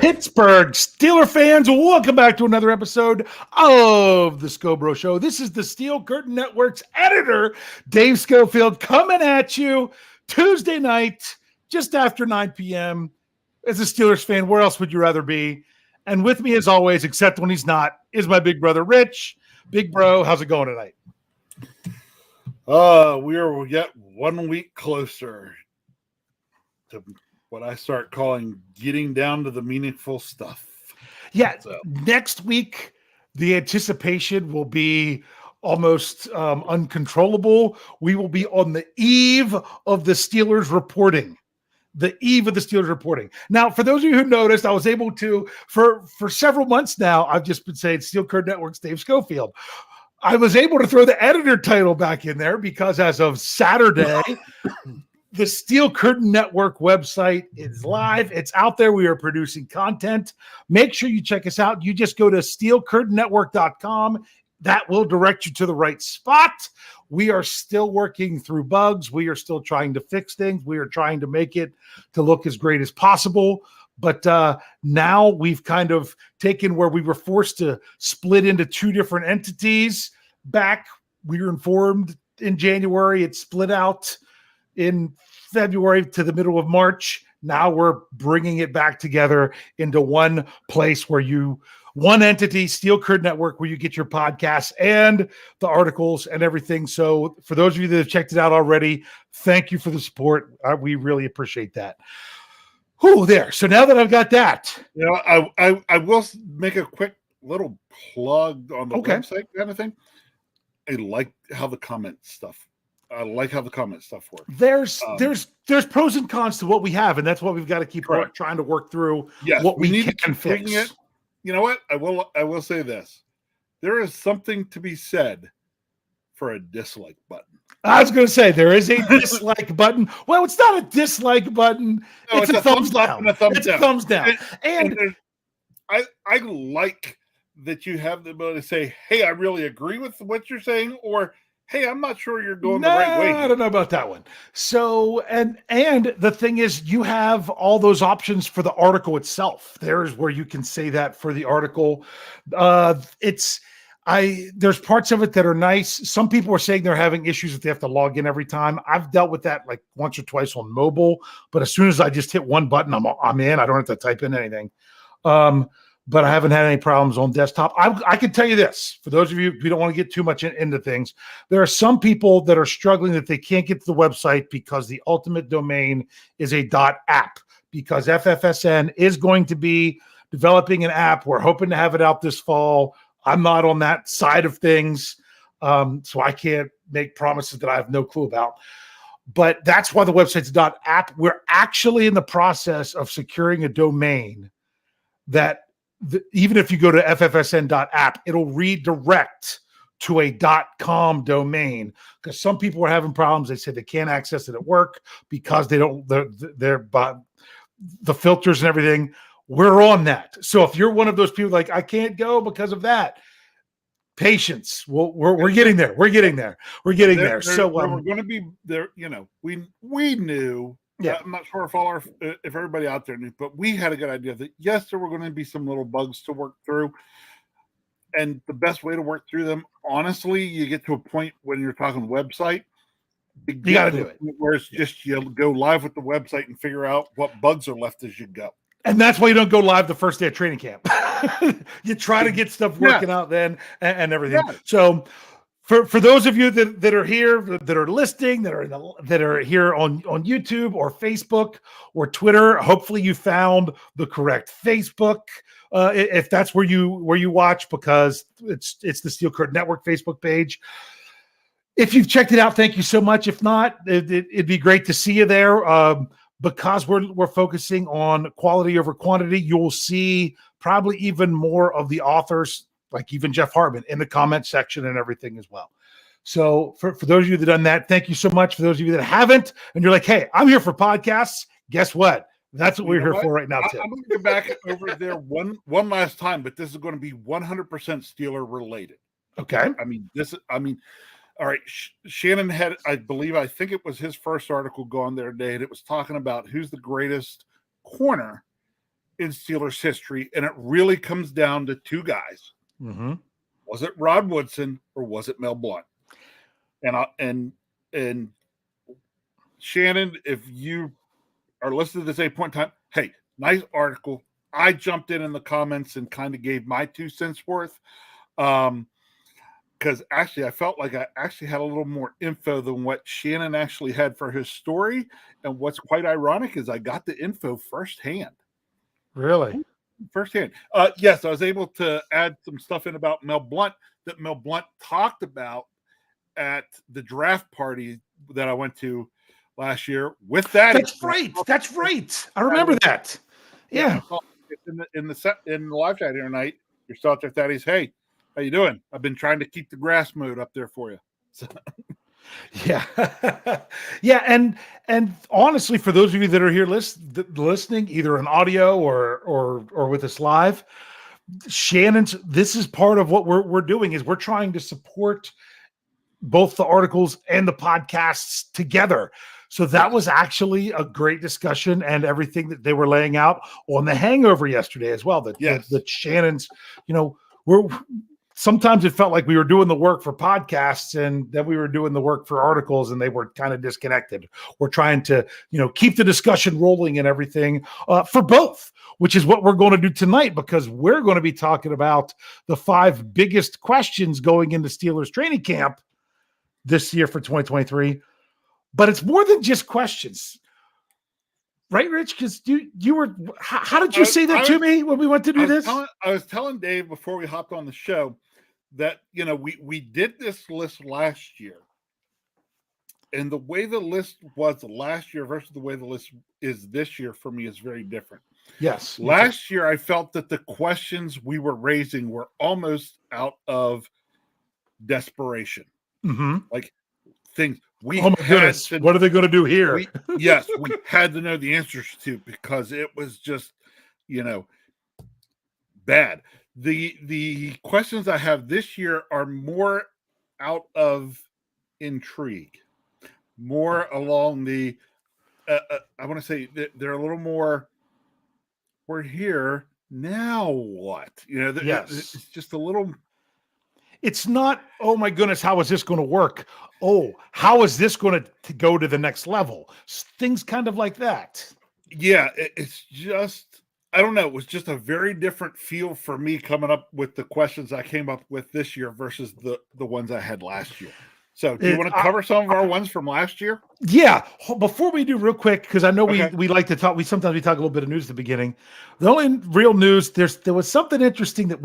Pittsburgh Steeler fans, welcome back to another episode of the Scho Bro Show. This is the Steel Curtain Network's editor, Dave Schofield, coming at you Tuesday night, just after 9 p.m. As a Steelers fan, where else would you rather be? And with me, as always, except when he's not, is my big brother, Rich. Big bro, how's it going tonight? We are yet 1 week closer to what I start calling getting down to the meaningful stuff. Yeah, next week, the anticipation will be almost uncontrollable. We will be on the eve of the Steelers reporting. Now, for those of you who noticed, I was able to, for several months now, I've just been saying Steel Curtain Network's Dave Schofield. I was able to throw the editor title back in there because as of Saturday, the Steel Curtain Network website is live. It's out there. We are producing content. Make sure you check us out. You just go to steelcurtainnetwork.com. That will direct you to the right spot. We are still working through bugs. We are still trying to fix things. We are trying to make it to look as great as possible. But now we've kind of taken where we were forced to split into two different entities. Back, we were informed in January, it split out in February to the middle of March. Now we're bringing it back together into one place where one entity, Steel Curtain Network, where you get your podcasts and the articles and everything. So for those of you that have checked it out already, thank you for the support. We really appreciate that. There. So now that I've got that, I will make a quick little plug on the website kind of thing. I like how the comment stuff works. There's pros and cons to what we have, and that's what we've got to keep trying to work through. Yes, what we need can to fix. It. You know what? I will say this. There is something to be said for a dislike button. I was going to say there is a dislike button. Well, it's not a dislike button. No, it's a thumbs up and a thumbs down. It's a thumbs down. And I like that you have the ability to say, hey, I really agree with what you're saying, or hey, I'm not sure you're going the right way. I don't know about that one. So, and the thing is, you have all those options for the article itself. There's where you can say that for the article. There's parts of it that are nice. Some people are saying they're having issues if they have to log in every time. I've dealt with that like once or twice on mobile, but as soon as I just hit one button, I'm in. I don't have to type in anything. But I haven't had any problems on desktop. I can tell you this, for those of you who don't want to get too much into things, there are some people that are struggling that they can't get to the website because the ultimate domain is a .app, because FFSN is going to be developing an app. We're hoping to have it out this fall. I'm not on that side of things, so I can't make promises that I have no clue about. But that's why the website's .app. We're actually in the process of securing a domain that even if you go to ffsn.app, it'll redirect to a .com domain, because some people are having problems. They say they can't access it at work because they don't, they're the filters and everything. We're on that. So if you're one of those people like, I can't go because of that, patience. We're getting there. We're getting there. So we're going to be there. We knew. Yeah, I'm not sure if everybody out there knew, but we had a good idea that yes, there were going to be some little bugs to work through, and the best way to work through them, honestly, you get to a point when you're talking website, you got to do it. Where it's just you go live with the website and figure out what bugs are left as you go. And that's why you don't go live the first day of training camp. You try to get stuff working out then and everything. Yeah. So. For those of you that are here, that are listening, that are here on YouTube or Facebook or Twitter, hopefully you found the correct Facebook. If that's where you watch, because it's the Steel Curtain Network Facebook page. If you've checked it out, thank you so much. If not, it'd be great to see you there. Because we're focusing on quality over quantity, you'll see probably even more of the authors, like even Jeff Hartman, in the comment section and everything as well. So for those of you that done that, thank you so much. For those of you that haven't, and you're like, hey, I'm here for podcasts. Guess what? That's what we're here for right now, too. I'm going to go back over there one last time, but this is going to be 100% Steeler related. Okay. All right. Shannon had, I think it was his first article go on there today, and it was talking about who's the greatest corner in Steelers history, and it really comes down to two guys. Mm-hmm. Was it Rod Woodson or was it Mel Blount? And Shannon, if you are listening to this 8 point time, hey, nice article. I jumped in the comments and kind of gave my 2 cents worth. Because actually, I felt like I actually had a little more info than what Shannon actually had for his story. And what's quite ironic is I got the info firsthand. Really? Firsthand. Yes, I was able to add some stuff in about Mel Blount that Mel Blount talked about at the draft party that I went to last year with that. That's right. That's right. I remember that. Yeah. In the live chat here tonight, you're still out there, Thaddeus. Hey, how you doing? I've been trying to keep the grass mode up there for you. So. Yeah. Yeah. And honestly, for those of you that are here listening, either in audio or with us live, Shannon's, this is part of what we're doing is we're trying to support both the articles and the podcasts together. So that was actually a great discussion and everything that they were laying out on the hangover yesterday as well. That Shannon's, sometimes it felt like we were doing the work for podcasts and then we were doing the work for articles and they were kind of disconnected. We're trying to, keep the discussion rolling and everything for both, which is what we're going to do tonight, because we're going to be talking about the 5 biggest questions going into Steelers training camp this year for 2023. But it's more than just questions. Right, Rich? Because you were, how did you say that to me when we went to do this? I was telling Dave before we hopped on the show that, we did this list last year. And the way the list was last year versus the way the list is this year for me is very different. Yes. Last year, I felt that the questions we were raising were almost out of desperation. Mm-hmm. Like things we oh my goodness, what are they going to do here? we had to know the answers to, because it was just, bad. The questions I have this year are more out of intrigue, more along the, I want to say that they're a little more, we're here, now what? Yes. It's just a little. It's not, oh my goodness, how is this going to work? Oh, how is this going to go to the next level? Things kind of like that. Yeah, it's just, I don't know. It was just a very different feel for me coming up with the questions I came up with this year versus the ones I had last year. So do you want to cover some of our ones from last year? Yeah. Before we do, real quick, because I know we like to talk. Sometimes we talk a little bit of news at the beginning. The only real news, there was something interesting that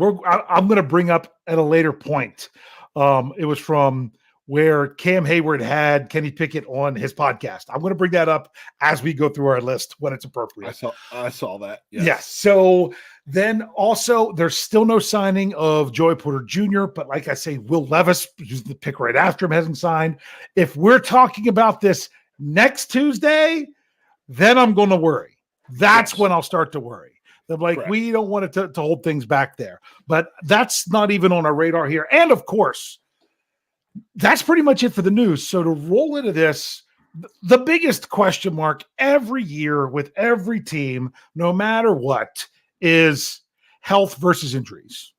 I'm going to bring up at a later point. It was from where Cam Hayward had Kenny Pickett on his podcast. I'm going to bring that up as we go through our list when it's appropriate. I saw that. Yes. So then also there's still no signing of Joey Porter Jr., but like I say, Will Levis, who's the pick right after him, hasn't signed. If we're talking about this next Tuesday, then I'm going to worry. That's when I'll start to worry. I'm like, correct. We don't want to hold things back there, but that's not even on our radar here. And of course, that's pretty much it for the news. So to roll into this, the biggest question mark every year with every team, no matter what, is health versus injuries.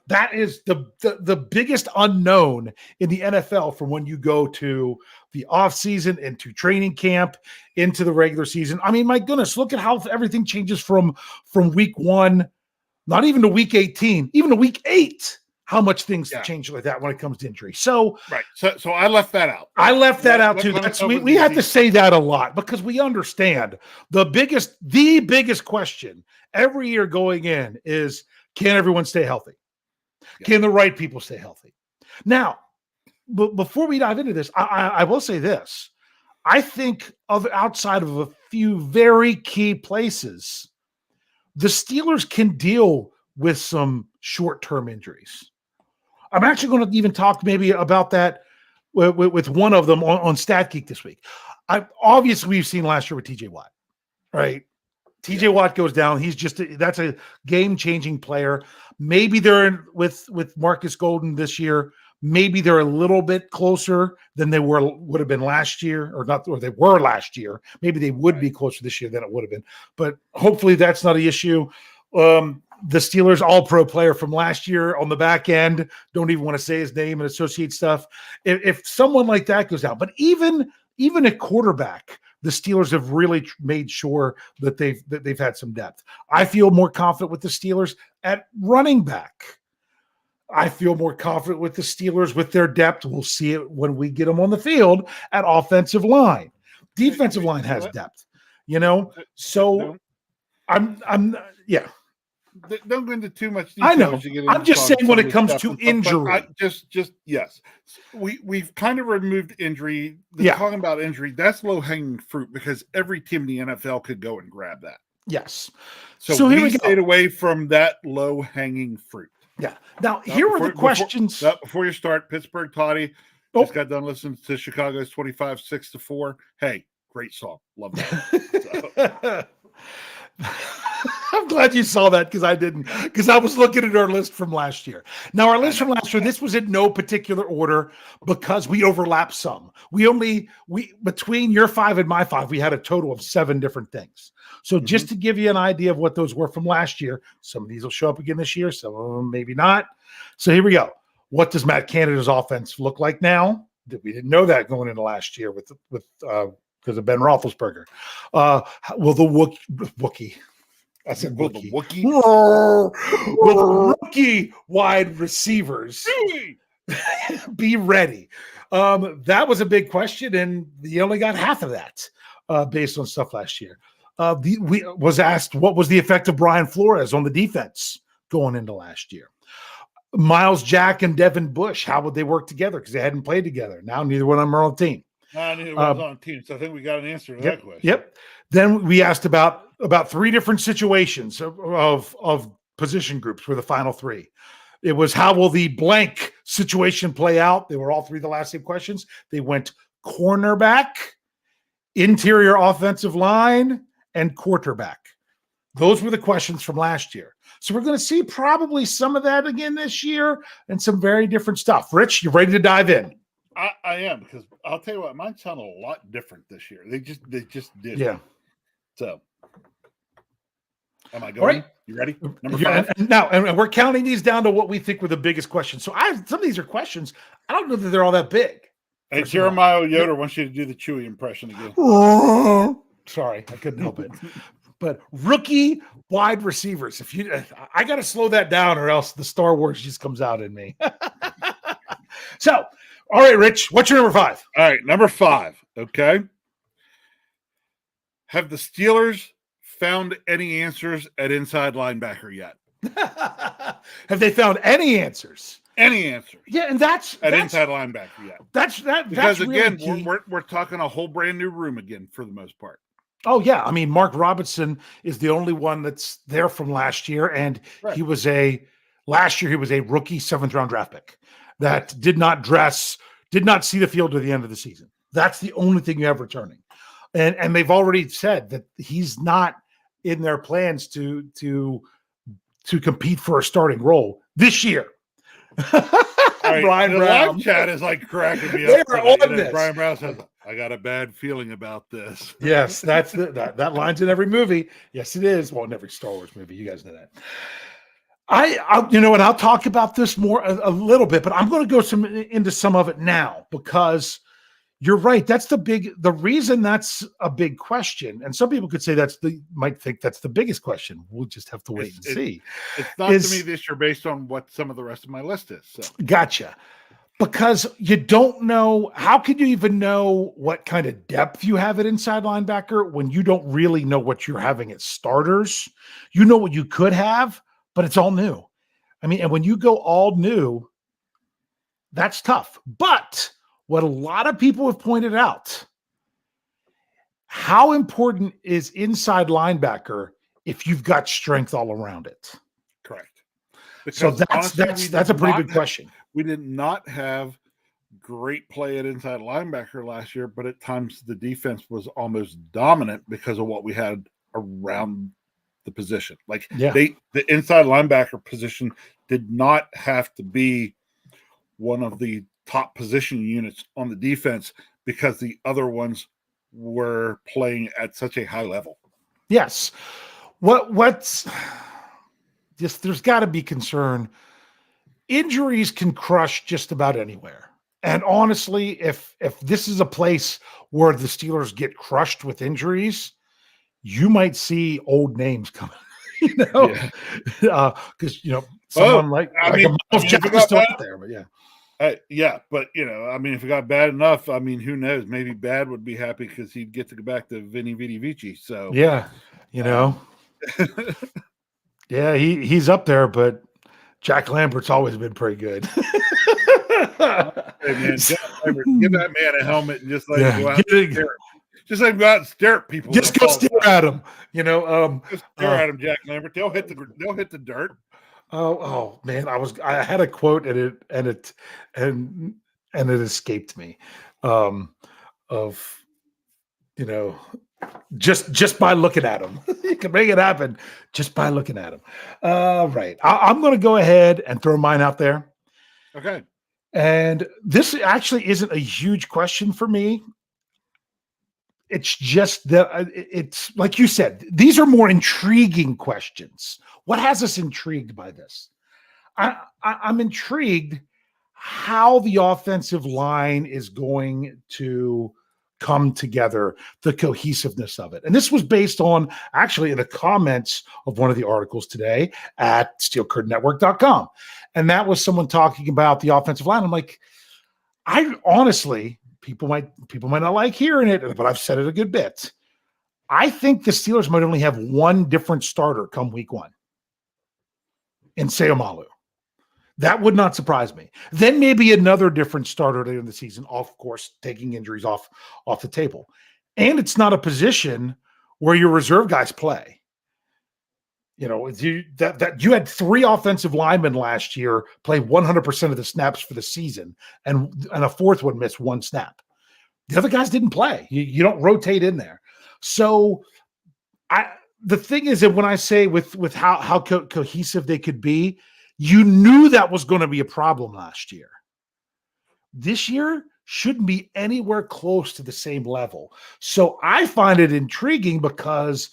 That is the biggest unknown in the NFL from when you go to the offseason, into training camp, into the regular season. I mean, my goodness, look at how everything changes from week 1, not even to week 18, even to week 8. How much things change like that when it comes to injury. So, right. So I left that out. I left that out too. We have to say that a lot because we understand the biggest question every year going in is, can everyone stay healthy? Yeah. Can the right people stay healthy? Now, before we dive into this, I will say this. I think outside of a few very key places, the Steelers can deal with some short-term injuries. I'm actually going to even talk maybe about that with one of them on Stat Geek this week. Obviously, we've seen last year with TJ Watt, right? TJ Watt goes down. That's a game-changing player. Maybe they're in with Marcus Golden this year, maybe they're a little bit closer than they would have been last year, or they were last year. Maybe they would be closer this year than it would have been. But hopefully that's not an issue. The Steelers all-pro player from last year on the back end, don't even want to say his name and associate stuff. If someone like that goes out, but even at quarterback, the Steelers have really made sure that they've had some depth. I feel more confident with the Steelers at running back. I feel more confident with the Steelers with their depth. We'll see it when we get them on the field at offensive line. Defensive line has depth, So yeah. Don't go into too much detail. I know. I'm just saying when it comes to injury. Yes. We've kind of removed injury. Talking about injury, that's low-hanging fruit because every team in the NFL could go and grab that. Yes. So we stayed away from that low-hanging fruit. Yeah. Now, here are the questions. Before you start, Pittsburgh Toddy just got done listening to Chicago's 25-6-4. Hey, great song. Love that. I'm glad you saw that because I didn't, because I was looking at our list from last year. Now, our list from last year, this was in no particular order because we overlapped some. We between your 5 and my 5, we had a total of 7 different things. So just to give you an idea of what those were from last year, some of these will show up again this year, some of them maybe not. So here we go. What does Matt Canada's offense look like now? We didn't know that going into last year with because of Ben Roethlisberger. Will the Wookiee? I said Wookiee. Will the rookie wide receivers be ready? That was a big question, and you only got half of that based on stuff last year. We was asked what was the effect of Brian Flores on the defense going into last year. Miles Jack and Devin Bush, how would they work together? Because they hadn't played together. Now neither one of them are on the team. Neither one was on a team, so I think we got an answer to that question. Yep. Then we asked about 3 different situations of position groups for the final 3. It was how will the blank situation play out? They were all 3 the last same questions. They went cornerback, interior offensive line, and quarterback. Those were the questions from last year. So we're going to see probably some of that again this year and some very different stuff. Rich, you ready to dive in? I am, because I'll tell you what, mine sounded a lot different this year. They just did. Yeah. So, am I going? Right. You ready? Number 5. And we're counting these down to what we think were the biggest questions. So some of these are questions. I don't know that they're all that big. Hey, Jeremiah Yoder wants you to do the Chewy impression again. Sorry, I couldn't help it. But rookie wide receivers. I got to slow that down, or else the Star Wars just comes out in me. So, all right, Rich, what's your number 5? All right, number 5. Okay. Have the Steelers found any answers at inside linebacker yet? Have they found any answers? Any answers? Yeah, and that's inside linebacker yet. Because again, really we're talking a whole brand new room again for the most part. Oh yeah, I mean Mark Robinson is the only one that's there from last year, and right. he was a rookie 7th round draft pick that did not see the field to the end of the season. That's the only thing you have returning, and they've already said that he's not in their plans to compete for a starting role this year. Right, Brian Brown chat is like cracking me up. Brian Brown says, I got a bad feeling about this. Yes, that's that line's in every movie. Yes, it is. Well, in every Star Wars movie. You guys know that. I'll talk about this more a little bit, but I'm going to go into some of it now because you're right. That's the reason that's a big question. And some people could say might think that's the biggest question. We'll just have to wait and see. It's not to me this year based on what some of the rest of my list is. So. Gotcha. Because you don't know, how can you even know what kind of depth you have at inside linebacker when you don't really know what you're having at starters? You know what you could have, but it's all new. I mean, and when you go all new, that's tough. But what a lot of people have pointed out, how important is inside linebacker if you've got strength all around it? Correct. Because so that's a pretty good question. We did not have great play at inside linebacker last year, but at times the defense was almost dominant because of what we had around the position. The inside linebacker position did not have to be one of the top position units on the defense because the other ones were playing at such a high level. Yes. What's just, there's got to be concern. Injuries can crush just about anywhere. And honestly, if this is a place where the Steelers get crushed with injuries, you might see old names coming, because someone like Miles Jack is still out there, but but if it got bad enough, who knows? Maybe Bad would be happy because he'd get to go back to Vinny Vidi Vici. So yeah, he's up there, but Jack Lambert's always been pretty good. Hey man, Jack Lambert, give that man a helmet and just let him go out and stare. Just let him go out and stare at people. Just go stare at him. Just stare at him, Jack Lambert. They'll hit the dirt. Oh man, I had a quote and it escaped me. Just by looking at him, you can make it happen just by looking at him. Right. I'm going to go ahead and throw mine out there. Okay. And this actually isn't a huge question for me. It's just that it's like you said, these are more intriguing questions. What has us intrigued by this? I'm intrigued how the offensive line is going to come together, the cohesiveness of it. And this was based on actually in the comments of one of the articles today at steelcurtainnetwork.com. And that was someone talking about the offensive line. I'm like, I honestly, people might not like hearing it, but I've said it a good bit. I think the Steelers might only have one different starter come week 1 in Seumalo. That would not surprise me. Then maybe another different starter later in the season, of course, taking injuries off the table. And it's not a position where your reserve guys play. You had 3 offensive linemen last year play 100% of the snaps for the season, and a 4th one missed 1 snap. The other guys didn't play. You don't rotate in there. So the thing is that when I say with how cohesive they could be, you knew that was going to be a problem last year. This year shouldn't be anywhere close to the same level. So I find it intriguing because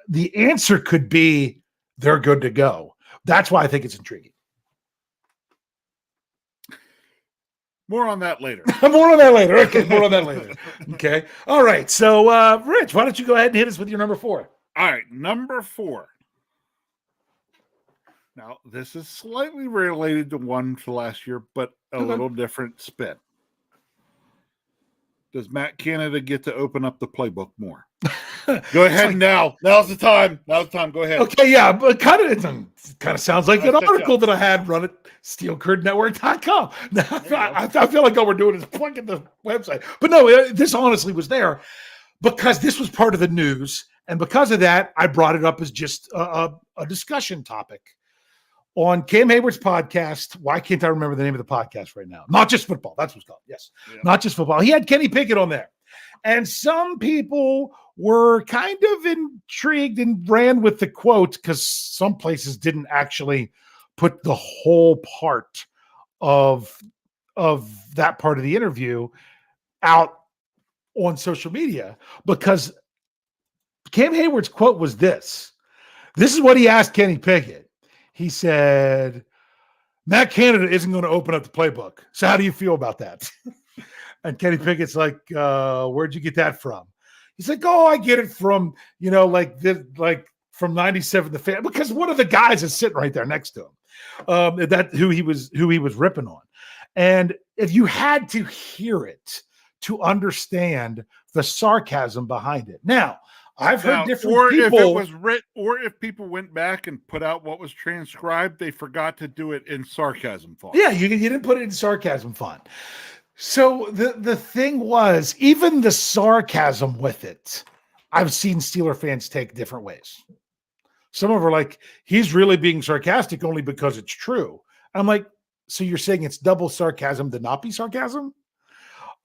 the answer could be they're good to go. That's why I think it's intriguing. More on that later. Okay, more on that later. Okay. All right. So, Rich, why don't you go ahead and hit us with your number 4? All right. Number 4. Now, this is slightly related to one to last year, but a little different spin. Does Matt Canada get to open up the playbook more? Go ahead now. Now's the time. Go ahead. Okay, yeah, but it kind of sounds like an article that I had run at steelcurtainnetwork.com. I feel like all we're doing is plugging the website. But no, this honestly was there because this was part of the news. And because of that, I brought it up as just a discussion topic on Cam Hayward's podcast. Why can't I remember the name of the podcast right now? Not Just Football. That's what it's called. Yes. Yeah. Not Just Football. He had Kenny Pickett on there. And some people were kind of intrigued and ran with the quote because some places didn't actually put the whole part of that part of the interview out on social media, because Cam Hayward's quote was this. This is what he asked Kenny Pickett. He said, Matt Canada isn't going to open up the playbook. So how do you feel about that? And Kenny Pickett's like, where'd you get that from? He's like, oh, I get it from, from 97 the fan, because one of the guys is sitting right there next to him. That who he was ripping on. And if you had to hear it to understand the sarcasm behind it. Now, I've heard different people. If it was written, or if people went back and put out what was transcribed, they forgot to do it in sarcasm font. Yeah, you didn't put it in sarcasm font. So the thing was, even the sarcasm with it, I've seen Steeler fans take different ways. Some of them are like, he's really being sarcastic only because it's true. I'm like, so you're saying it's double sarcasm to not be sarcasm?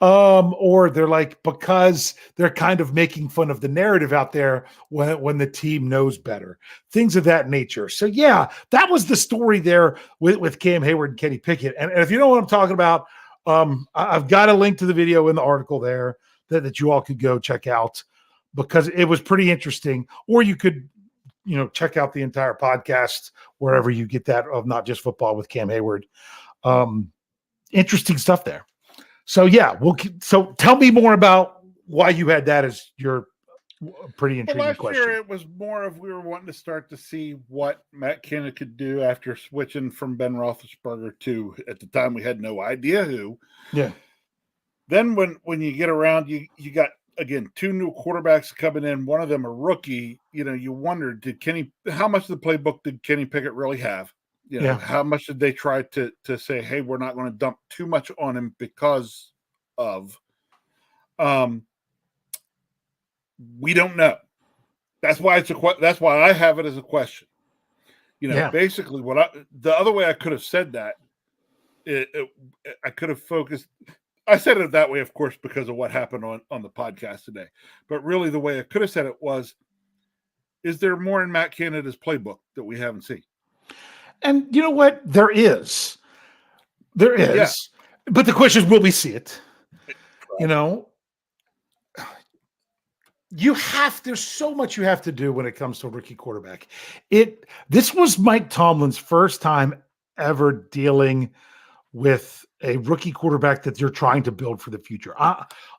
or they're like, because they're kind of making fun of the narrative out there when the team knows better, things of that nature. So yeah, that was the story there with Cam Hayward and Kenny Pickett. And if you know what I'm talking about, I've got a link to the video in the article there that you all could go check out, because it was pretty interesting. Or you could, check out the entire podcast wherever you get that of Not Just Football with Cam Hayward. Interesting stuff there. So yeah, so tell me more about why you had that as your pretty intriguing question. Last year it was more of we were wanting to start to see what Matt Canada could do after switching from Ben Roethlisberger to, at the time we had no idea who. Yeah. Then when you get around, you got, again, 2 new quarterbacks coming in, one of them a rookie. You wondered, how much of the playbook did Kenny Pickett really have? How much did they try to say, hey, we're not going to dump too much on him because of, we don't know. That's why that's why I have it as a question. Basically the other way I could have said that, I could have focused. I said it that way, of course, because of what happened on the podcast today. But really the way I could have said it was, is there more in Matt Canada's playbook that we haven't seen? And you know what? There is. Yeah. But the question is, will we see it? Right. There's so much you have to do when it comes to a rookie quarterback. This was Mike Tomlin's first time ever dealing with a rookie quarterback that you're trying to build for the future.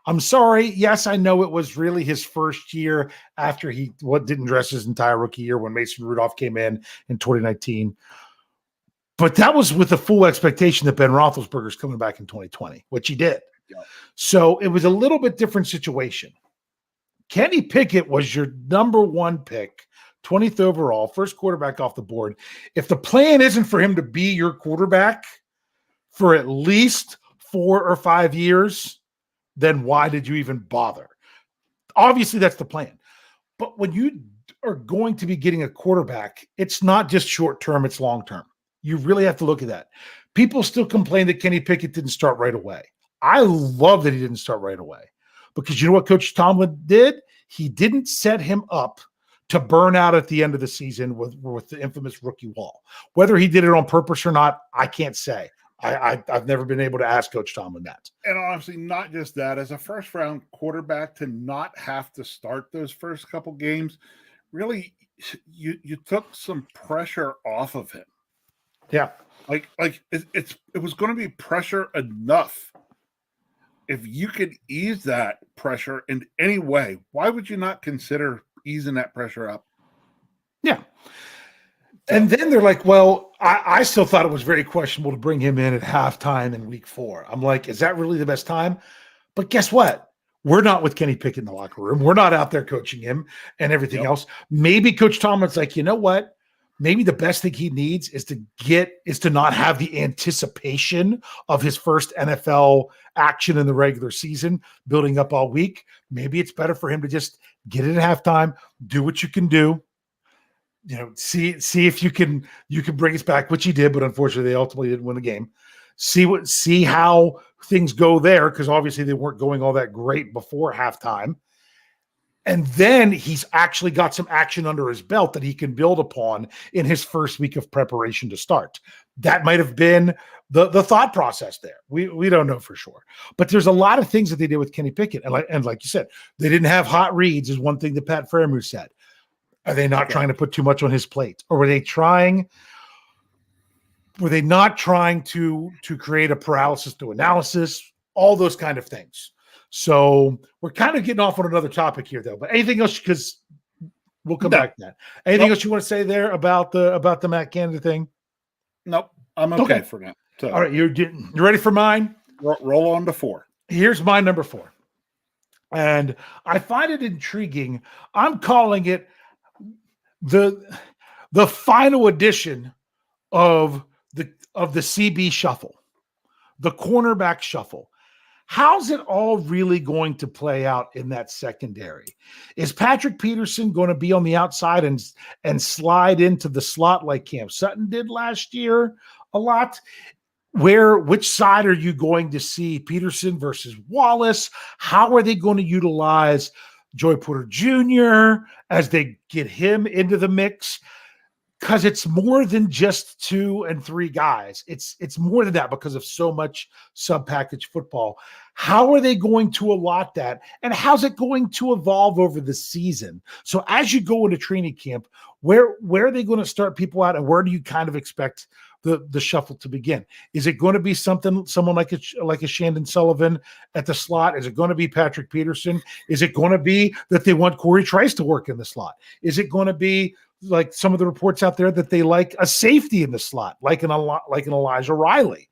I'm sorry. Yes, I know it was really his first year after he didn't dress his entire rookie year when Mason Rudolph came in 2019. But that was with the full expectation that Ben Roethlisberger's coming back in 2020, which he did. Yeah. So it was a little bit different situation. Kenny Pickett was your number 1 pick, 20th overall, first quarterback off the board. If the plan isn't for him to be your quarterback for at least 4 or 5 years, then why did you even bother? Obviously, that's the plan. But when you are going to be getting a quarterback, it's not just short-term, it's long-term. You really have to look at that. People still complain that Kenny Pickett didn't start right away. I love that he didn't start right away, because you know what Coach Tomlin did? He didn't set him up to burn out at the end of the season with the infamous rookie wall. Whether he did it on purpose or not, I can't say. I've never been able to ask Coach Tomlin that. And honestly, not just that, as a first-round quarterback, to not have to start those first couple games, really, you took some pressure off of him. Yeah. Like it was going to be pressure enough. If you could ease that pressure in any way, why would you not consider easing that pressure up? Yeah. And then they're like, well, I still thought it was very questionable to bring him in at halftime in week 4. I'm like, is that really the best time? But guess what? We're not with Kenny Pickett in the locker room. We're not out there coaching him and everything else. Maybe Coach Tomlin's like, you know what? Maybe the best thing he needs is to not have the anticipation of his first NFL action in the regular season building up all week. Maybe it's better for him to just get it at halftime, do what you can do. See if you can bring us back, which he did, but unfortunately they ultimately didn't win the game. See how things go there, because obviously they weren't going all that great before halftime. And then he's actually got some action under his belt that he can build upon in his first week of preparation to start. That might have been the thought process there. We don't know for sure. But there's a lot of things that they did with Kenny Pickett. And like you said, they didn't have hot reads is one thing that Pat Freiermuth said. Are they not trying to put too much on his plate? Or were they not trying to create a paralysis to analysis? All those kind of things. So we're kind of getting off on another topic here, though. But anything else? Because we'll come back to that. Anything else you want to say there about the Matt Canada thing? Nope, I'm okay for now. So, all right, you ready for mine? Roll on to 4. Here's my number 4, and I find it intriguing. I'm calling it the final edition of the CB shuffle, the cornerback shuffle. How's it all really going to play out in that secondary? Is Patrick Peterson going to be on the outside and slide into the slot like Cam Sutton did last year a lot? which side are you going to see Peterson versus Wallace? How are they going to utilize Joey Porter Jr. as they get him into the mix? Because it's more than just 2 and 3 guys. It's more than that because of so much sub-package football. How are they going to allot that? And how's it going to evolve over the season? So as you go into training camp, where are they going to start people out, and where do you kind of expect the shuffle to begin? Is it going to be someone like a Shandon Sullivan at the slot? Is it going to be Patrick Peterson? Is it going to be that they want Corey Trice to work in the slot? Is it going to be like some of the reports out there that they like a safety in the slot, like an Elijah Riley,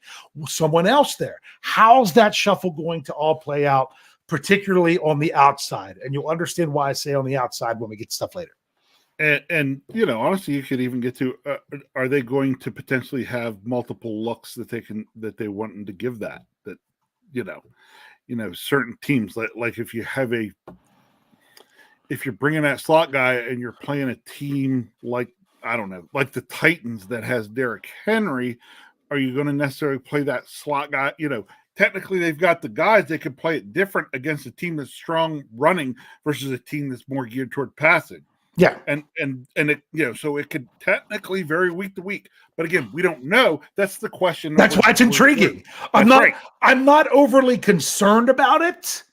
someone else there? How's that shuffle going to all play out, particularly on the outside? And you'll understand why I say on the outside when we get stuff later. And honestly, you could even get to, are they going to potentially have multiple looks that they want them to give that, certain teams, like if you're bringing that slot guy and you're playing a team like, I don't know, like the Titans that has Derrick Henry, are you going to necessarily play that slot guy? Technically they've got the guys, they could play it different against a team that's strong running versus a team that's more geared toward passing. Yeah. And it, so it could technically vary week to week. But again, we don't know. That's the question. That's why it's intriguing. I'm not overly concerned about it.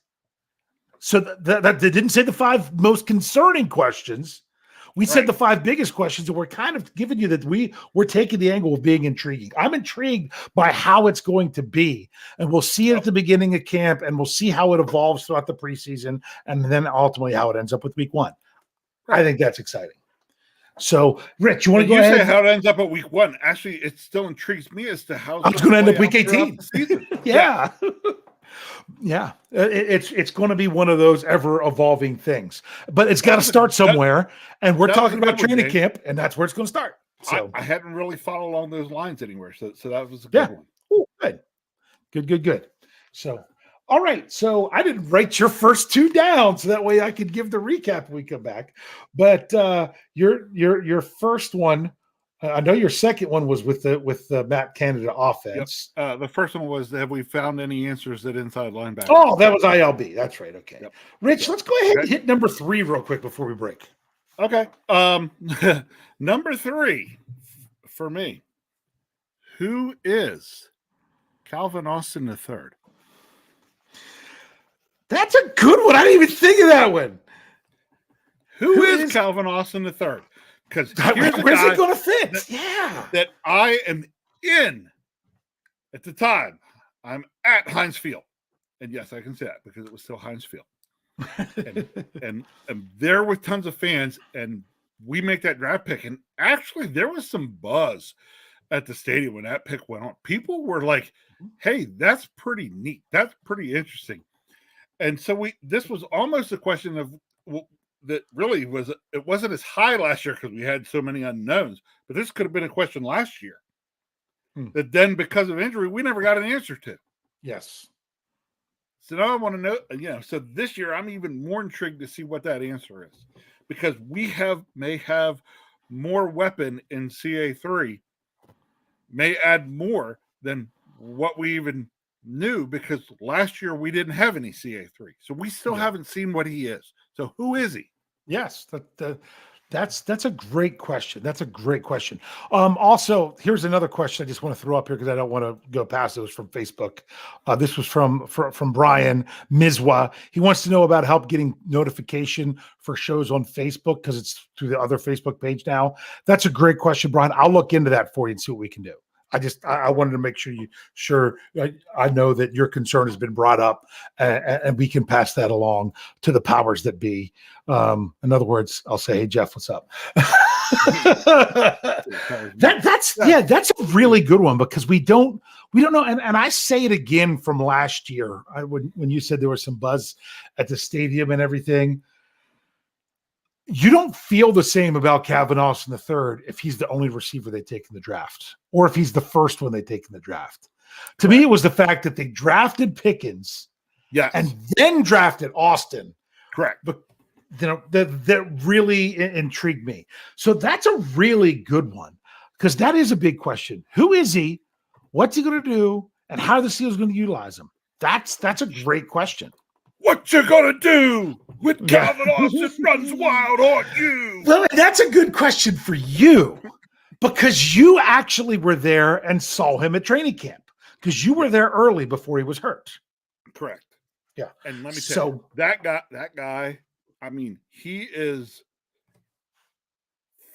So that they didn't say the 5 most concerning questions. We said the 5 biggest questions, and we're kind of giving you that we're taking the angle of being intriguing. I'm intrigued by how it's going to be, and we'll see it at the beginning of camp, and we'll see how it evolves throughout the preseason, and then ultimately how it ends up with week 1. I think that's exciting. So, Rich, you want to go ahead? You say how it ends up at week 1. Actually, it still intrigues me as to how it's going to end up week 18. Yeah. Yeah, it's going to be one of those ever evolving things, but it's got to start somewhere. And we're talking about training camp, and that's where it's going to start. So I hadn't really thought along those lines anywhere. So that was a good one. Ooh, good. So, all right. So I didn't write your first 2 down, so that way I could give the recap when we come back. But your first one. I know your second one was with the Matt Canada offense. Yep. The first one was, have we found any answers at inside linebacker? Oh, that was ILB. That's right. Okay. Yep. Rich, let's go ahead and hit number 3 real quick before we break. Okay. Number 3 for me. Who is Calvin Austin III? That's a good one. I didn't even think of that one. Who is Calvin Austin III? Because where's it going to fit? That I am in at the time. I'm at Heinz Field. And yes, I can say that because it was still Heinz Field. and there were tons of fans, and we make that draft pick. And actually, there was some buzz at the stadium when that pick went on. People were like, hey, that's pretty neat. That's pretty interesting. And so this was almost a question of, that really it wasn't as high last year because we had so many unknowns, but this could have been a question last year that then because of injury, we never got an answer to. Yes. So now I want to know, so this year I'm even more intrigued to see what that answer is, because we may have more weapon in CA3, may add more than what we even knew, because last year we didn't have any CA3. So we still haven't seen what he is. So who is he? Yes, that's a great question. That's a great question. Also, here's another question I just want to throw up here because I don't want to go past it. It was from Facebook. This was from Brian Mizwa. He wants to know about help getting notification for shows on Facebook because it's through the other Facebook page now. That's a great question, Brian. I'll look into that for you and see what we can do. I wanted to make sure I know that your concern has been brought up and we can pass that along to the powers that be. In other words, I'll say, hey, Jeff, what's up? That's a really good one because we don't know. And I say it again from last year when you said there was some buzz at the stadium and everything. You don't feel the same about Calvin Austin III if he's the only receiver they take in the draft, or if he's the first one they take in the draft. To me, it was the fact that they drafted Pickens, and then drafted Austin. Correct. But that really intrigued me. So that's a really good one because that is a big question. Who is he? What's he going to do? And how are the Steelers going to utilize him? That's a great question. What you gonna do when Calvin Austin runs wild on you? Well, that's a good question for you because you actually were there and saw him at training camp because you were there early before he was hurt. Correct. Yeah. And let me tell you, that guy, I mean, he is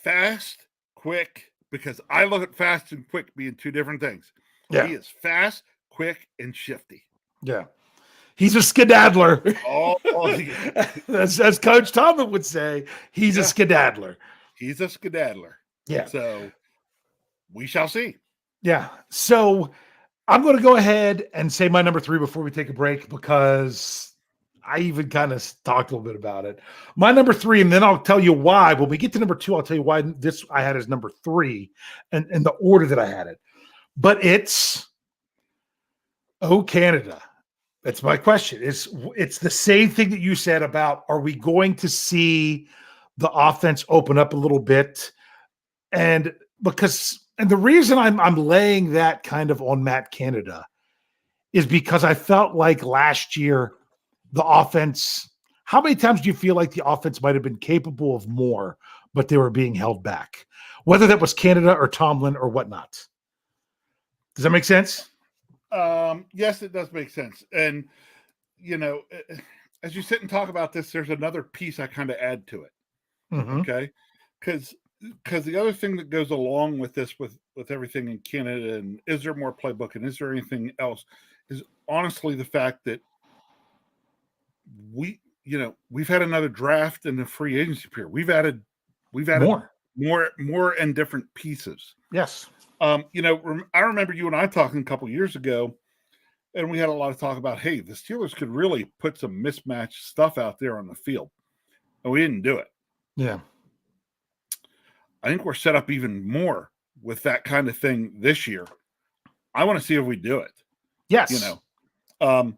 fast, quick, because I look at fast and quick being two different things. Yeah. He is fast, quick, and shifty. Yeah. He's a skedaddler. As Coach Tomlin would say, he's a skedaddler. He's a skedaddler. Yeah. So we shall see. Yeah. So I'm going to go ahead and say my number 3 before we take a break because I even kind of talked a little bit about it. My number 3, and then I'll tell you why. When we get to number 2, I'll tell you why this I had as number 3 and the order that I had it. But it's Canada. That's my question. It's the same thing that you said about, are we going to see the offense open up a little bit? And the reason I'm laying that kind of on Matt Canada is because I felt like last year the offense, how many times do you feel like the offense might have been capable of more, but they were being held back? Whether that was Canada or Tomlin or whatnot. Does that make sense? Yes, it does make sense. And, as you sit and talk about this, there's another piece I kind of add to it. Mm-hmm. Okay. Because the other thing that goes along with this, with everything in Canada, and is there more playbook and is there anything else, is honestly the fact that we've had another draft and a free agency period. We've added more and different pieces. Yes. I remember you and I talking a couple years ago, and we had a lot of talk about, hey, the Steelers could really put some mismatched stuff out there on the field, and we didn't do it. Yeah. I think we're set up even more with that kind of thing this year. I want to see if we do it. Yes. Who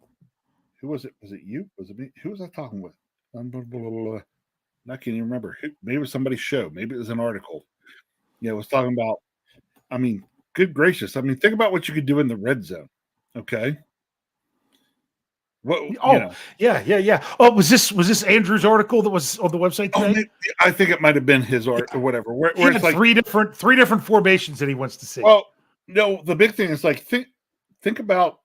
was it? Was it you? Was it me? Who was I talking with? I can't even remember. Maybe it was somebody's show. Maybe it was an article. It was talking about, good gracious. Think about what you could do in the red zone. Okay. Yeah. Oh, was this Andrew's article that was on the website today? I think it might have been his art or whatever. Where it's like three different formations that he wants to see. Well, no, the big thing is like think about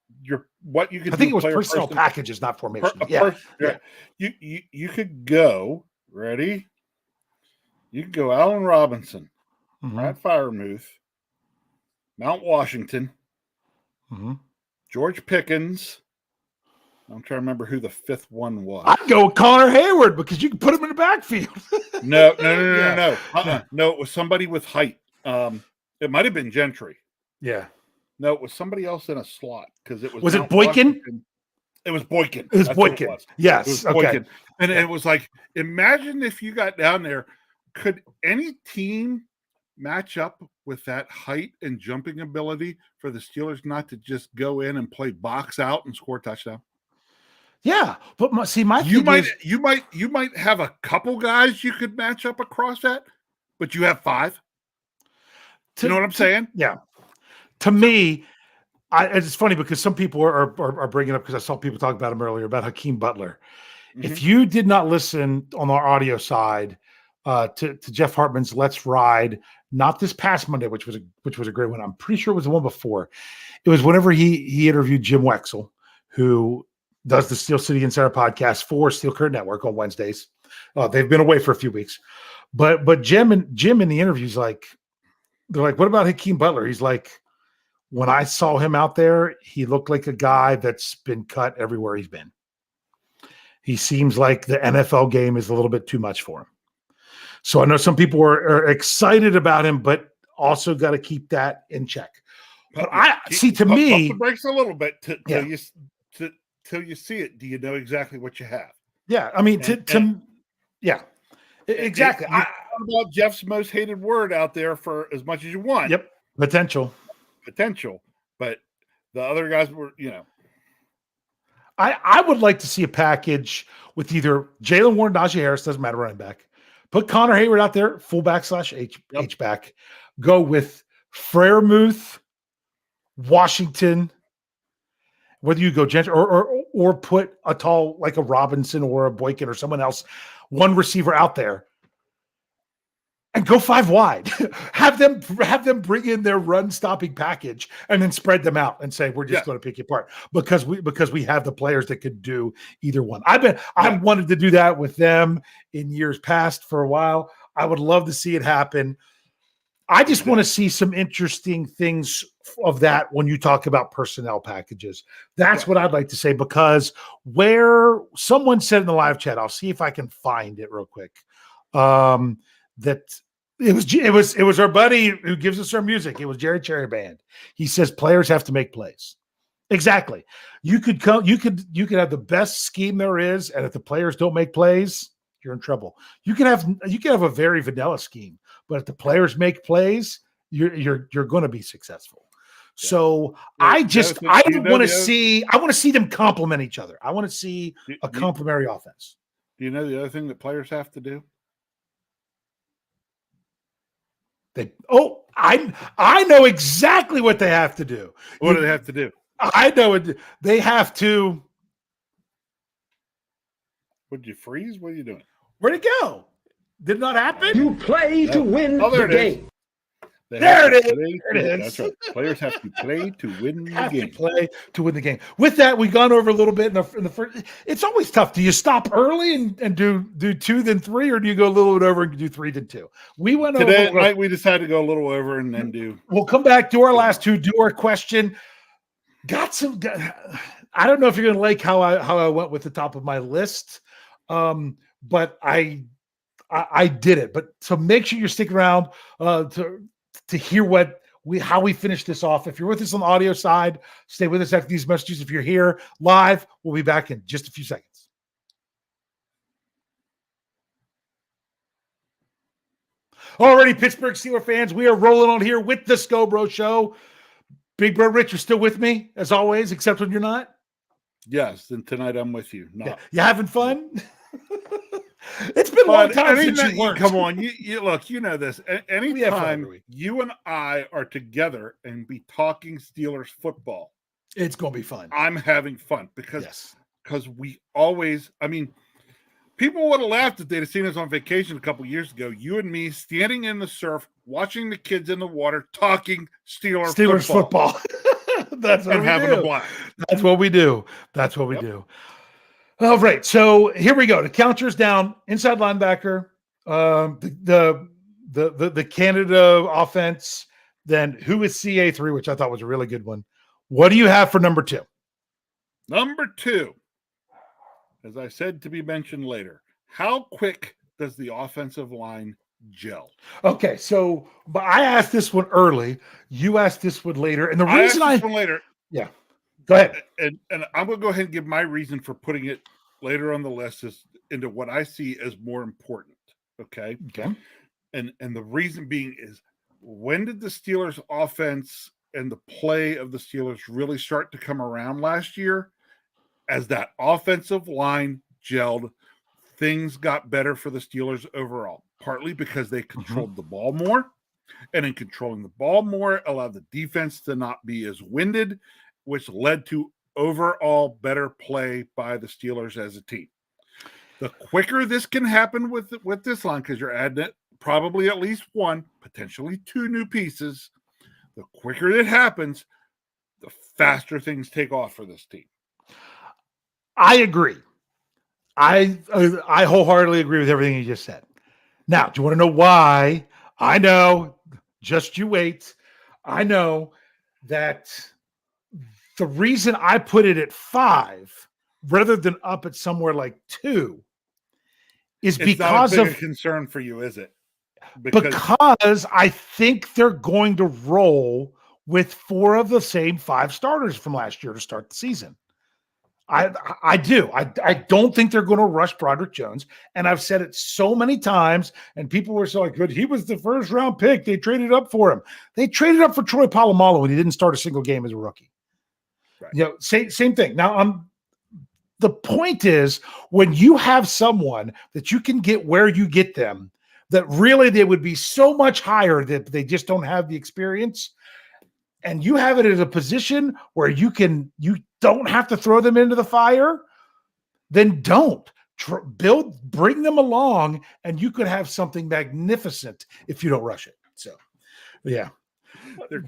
what you could. I think it was personnel packages, not formation. You could go. Ready? You could go Allen Robinson, Brad Firemuth, Mount Washington, George Pickens. I'm trying to remember who the 5th one was. I'd go with Connor Hayward because you can put him in the backfield. No. No, it was somebody with height. It might have been Gentry. Yeah. No, it was somebody else in a slot because it was. Was it Boykin? It was Boykin. It was Boykin. Yes. It was Boykin. And it was like, imagine if you got down there, could any team match up with that height and jumping ability for the Steelers not to just go in and play box out and score a touchdown? Yeah, but you might have a couple guys you could match up across that, but you have 5. You know what I'm saying? Yeah. To me, it's funny because some people are bringing up, because I saw people talk about him earlier, about Hakeem Butler. Mm-hmm. If you did not listen on our audio side to Jeff Hartman's Let's Ride, not this past Monday, which was a great one. I'm pretty sure it was the one before. It was whenever he interviewed Jim Wexell, who does the Steel City Insider podcast for Steel Curtain Network on Wednesdays. They've been away for a few weeks, but Jim in the interviews, they're like, what about Hakeem Butler? He's like, when I saw him out there, he looked like a guy that's been cut everywhere he's been. He seems like the NFL game is a little bit too much for him. So I know some people are excited about him, but also got to keep that in check. But pump the brakes a little bit till you see it. Do you know exactly what you have? Yeah, exactly. I about Jeff's most hated word out there for as much as you want. Yep, potential, but the other guys were, I would like to see a package with either Jalen Warren, Najee Harris, doesn't matter, running back. Put Connor Hayward out there, fullback / H-back. Go with Freiermuth, Washington, whether you go gentle or put a tall like a Robinson or a Boykin or someone else, one receiver out there, and go 5 wide. have them bring in their run stopping package and then spread them out and say we're just going to pick you apart because we have the players that could do either one. I wanted to do that with them in years past for a while. I would love to see it happen. I just want to see some interesting things of that when you talk about personnel packages. That's what I'd like to say, because where someone said in the live chat, I'll see if I can find it real quick. That it was our buddy who gives us our music. It was Jerry Cherry Band. He says players have to make plays. Exactly. You could have the best scheme there is, and if the players don't make plays, you're in trouble. You can have a very vanilla scheme, but if the players make plays, you're going to be successful. Yeah. So I want to see them complement each other. I want to see a complementary offense. Do you know the other thing that players have to do? I know exactly what they have to do. What do they have to do? I know it. They have to. Would you freeze? What are you doing? Where'd it go? Did it not happen? You play to win the game. There it is. That's right. Players have to play to win the game. Play to win the game. With that, we've gone over a little bit in the first. It's always tough. Do you stop early and do 2 then 3, or do you go a little bit over and do 3 then 2? We went today over. Night we decided to go a little over and then do. We'll come back to our last 2. Do our question. Got some. I don't know if you're going to like how I went with the top of my list, but I did it. But so make sure you're sticking around to hear how we finish this off. If you're with us on the audio side, stay with us after these messages. If you're here live, we'll be back in just a few seconds. Alrighty, Pittsburgh Steelers fans, we are rolling on here with the Scho Bro Show. Big Bro Rich, you're still with me, as always, except when you're not? Yes, and tonight I'm with you. No. Yeah. You having fun? It's been a long time since you weren't. Come on, you look, you know this. Anytime you and I are together and be talking Steelers football, it's going to be fun. I'm having fun because we always, people would have laughed if they'd have seen us on vacation a couple years ago. You and me standing in the surf, watching the kids in the water, talking Steelers football. That's what and having a blast. That's what we do. That's what we do. All right, so here we go. The counters down, inside linebacker, the Canada offense. Then who is CA3, which I thought was a really good one. What do you have for number 2? Number 2, as I said to be mentioned later, how quick does the offensive line gel? Okay, so but I asked this one early. You asked this one later, and the reason I asked this one later. Yeah. Go ahead. And I'm going to go ahead and give my reason for putting it later on the list is into what I see as more important. Okay. And the reason being is, when did the Steelers offense and the play of the Steelers really start to come around last year? As that offensive line gelled, things got better for the Steelers overall, partly because they controlled the ball more, and in controlling the ball more, allowed the defense to not be as winded, which led to overall better play by the Steelers as a team. The quicker this can happen with this line, because you're adding probably at least 1, potentially 2 new pieces, the quicker it happens, the faster things take off for this team. I agree. I wholeheartedly agree with everything you just said. Now, do you want to know why? I know. Just you wait. I know that the reason I put it at 5 rather than up at somewhere like 2 is it's because not a concern for you, is it? Because I think they're going to roll with 4 of the same 5 starters from last year to start the season. I do. I don't think they're going to rush Broderick Jones. And I've said it so many times, and people were so good. He was the first round pick. They traded up for him. They traded up for Troy Polamalu when he didn't start a single game as a rookie. Right. Same thing. Now, the point is, when you have someone that you can get where you get them, that really they would be so much higher that they just don't have the experience. and you have it at a position where you don't have to throw them into the fire, then don't. Bring them along, and you could have something magnificent if you don't rush it. So, yeah.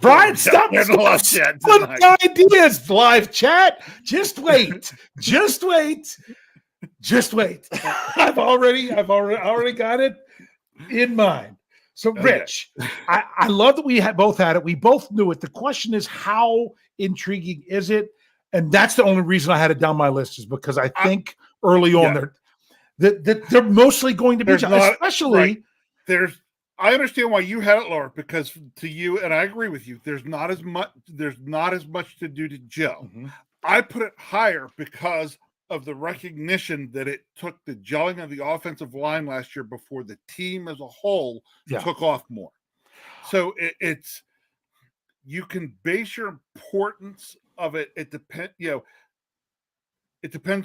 Brian, stop the ideas, live chat. Just wait. Just wait. Just wait. I've already got it in mind. So, Rich, I love that we both had it. We both knew it. The question is, how intriguing is it? And that's the only reason I had it down my list, is because I think early on they're mostly going to be, especially I understand why you had it lower, because to you, and I agree with you, there's not as much to do to Joe. Mm-hmm. I put it higher because of the recognition that it took the gelling of the offensive line last year before the team as a whole took off more. So it's you can base your importance of it. It depends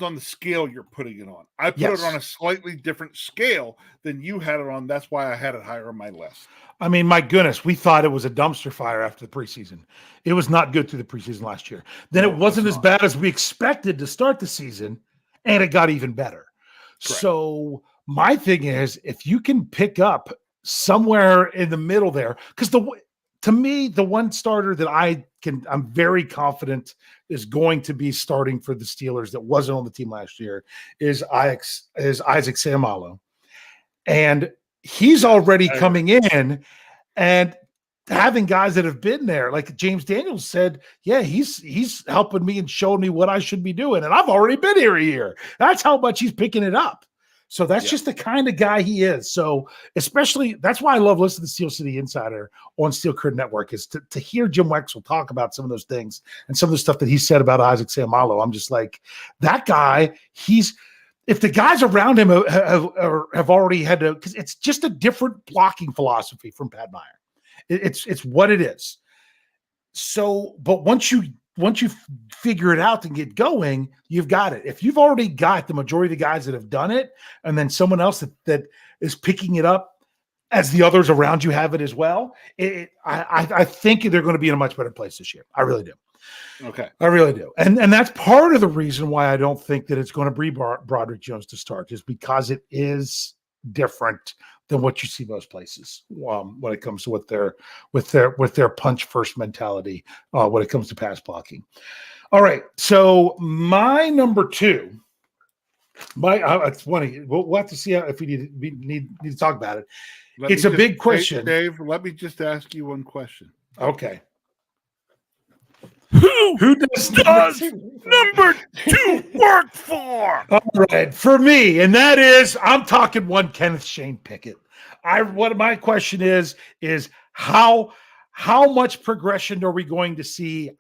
on the scale you're putting it on. I put it on a slightly different scale than you had it on. That's why I had it higher on my list. I mean, my goodness, we thought it was a dumpster fire after the preseason. It was not good through the preseason last year. Then it wasn't as bad as we expected to start the season, and it got even better. Correct. So my thing is, if you can pick up somewhere in the middle there, because to me, the one starter that I'm very confident is going to be starting for the Steelers that wasn't on the team last year is Isaac Seumalo. And he's already coming in and having guys that have been there. Like James Daniels said, he's helping me and showing me what I should be doing. And I've already been here a year. That's how much he's picking it up. So that's just the kind of guy he is. So especially, that's why I love listening to Steel City Insider on Steel Curtain Network, is to hear Jim Wexell talk about some of those things and some of the stuff that he said about Isaac Seumalo. I'm just like, that guy, if the guys around him have already had to, because it's just a different blocking philosophy from Pat Meyer. It's what it is. So, but once you figure it out and get going, you've got it. If you've already got the majority of the guys that have done it, and then someone else that is picking it up as the others around you have it as well, I think they're going to be in a much better place this year. I really do. Okay. I really do. And that's part of the reason why I don't think that it's going to be Broderick Jones to start, is because it is different than what you see most places when it comes to what with their punch first mentality when it comes to pass blocking. All right, so my number two, it's funny. We'll have to see if we need to talk about it. It's a big question, Dave. Let me just ask you one question. Okay. Who does number two work for? All right, for me, and that is, I'm talking one Kenneth Shane Pickett. What my question is how much progression are we going to see,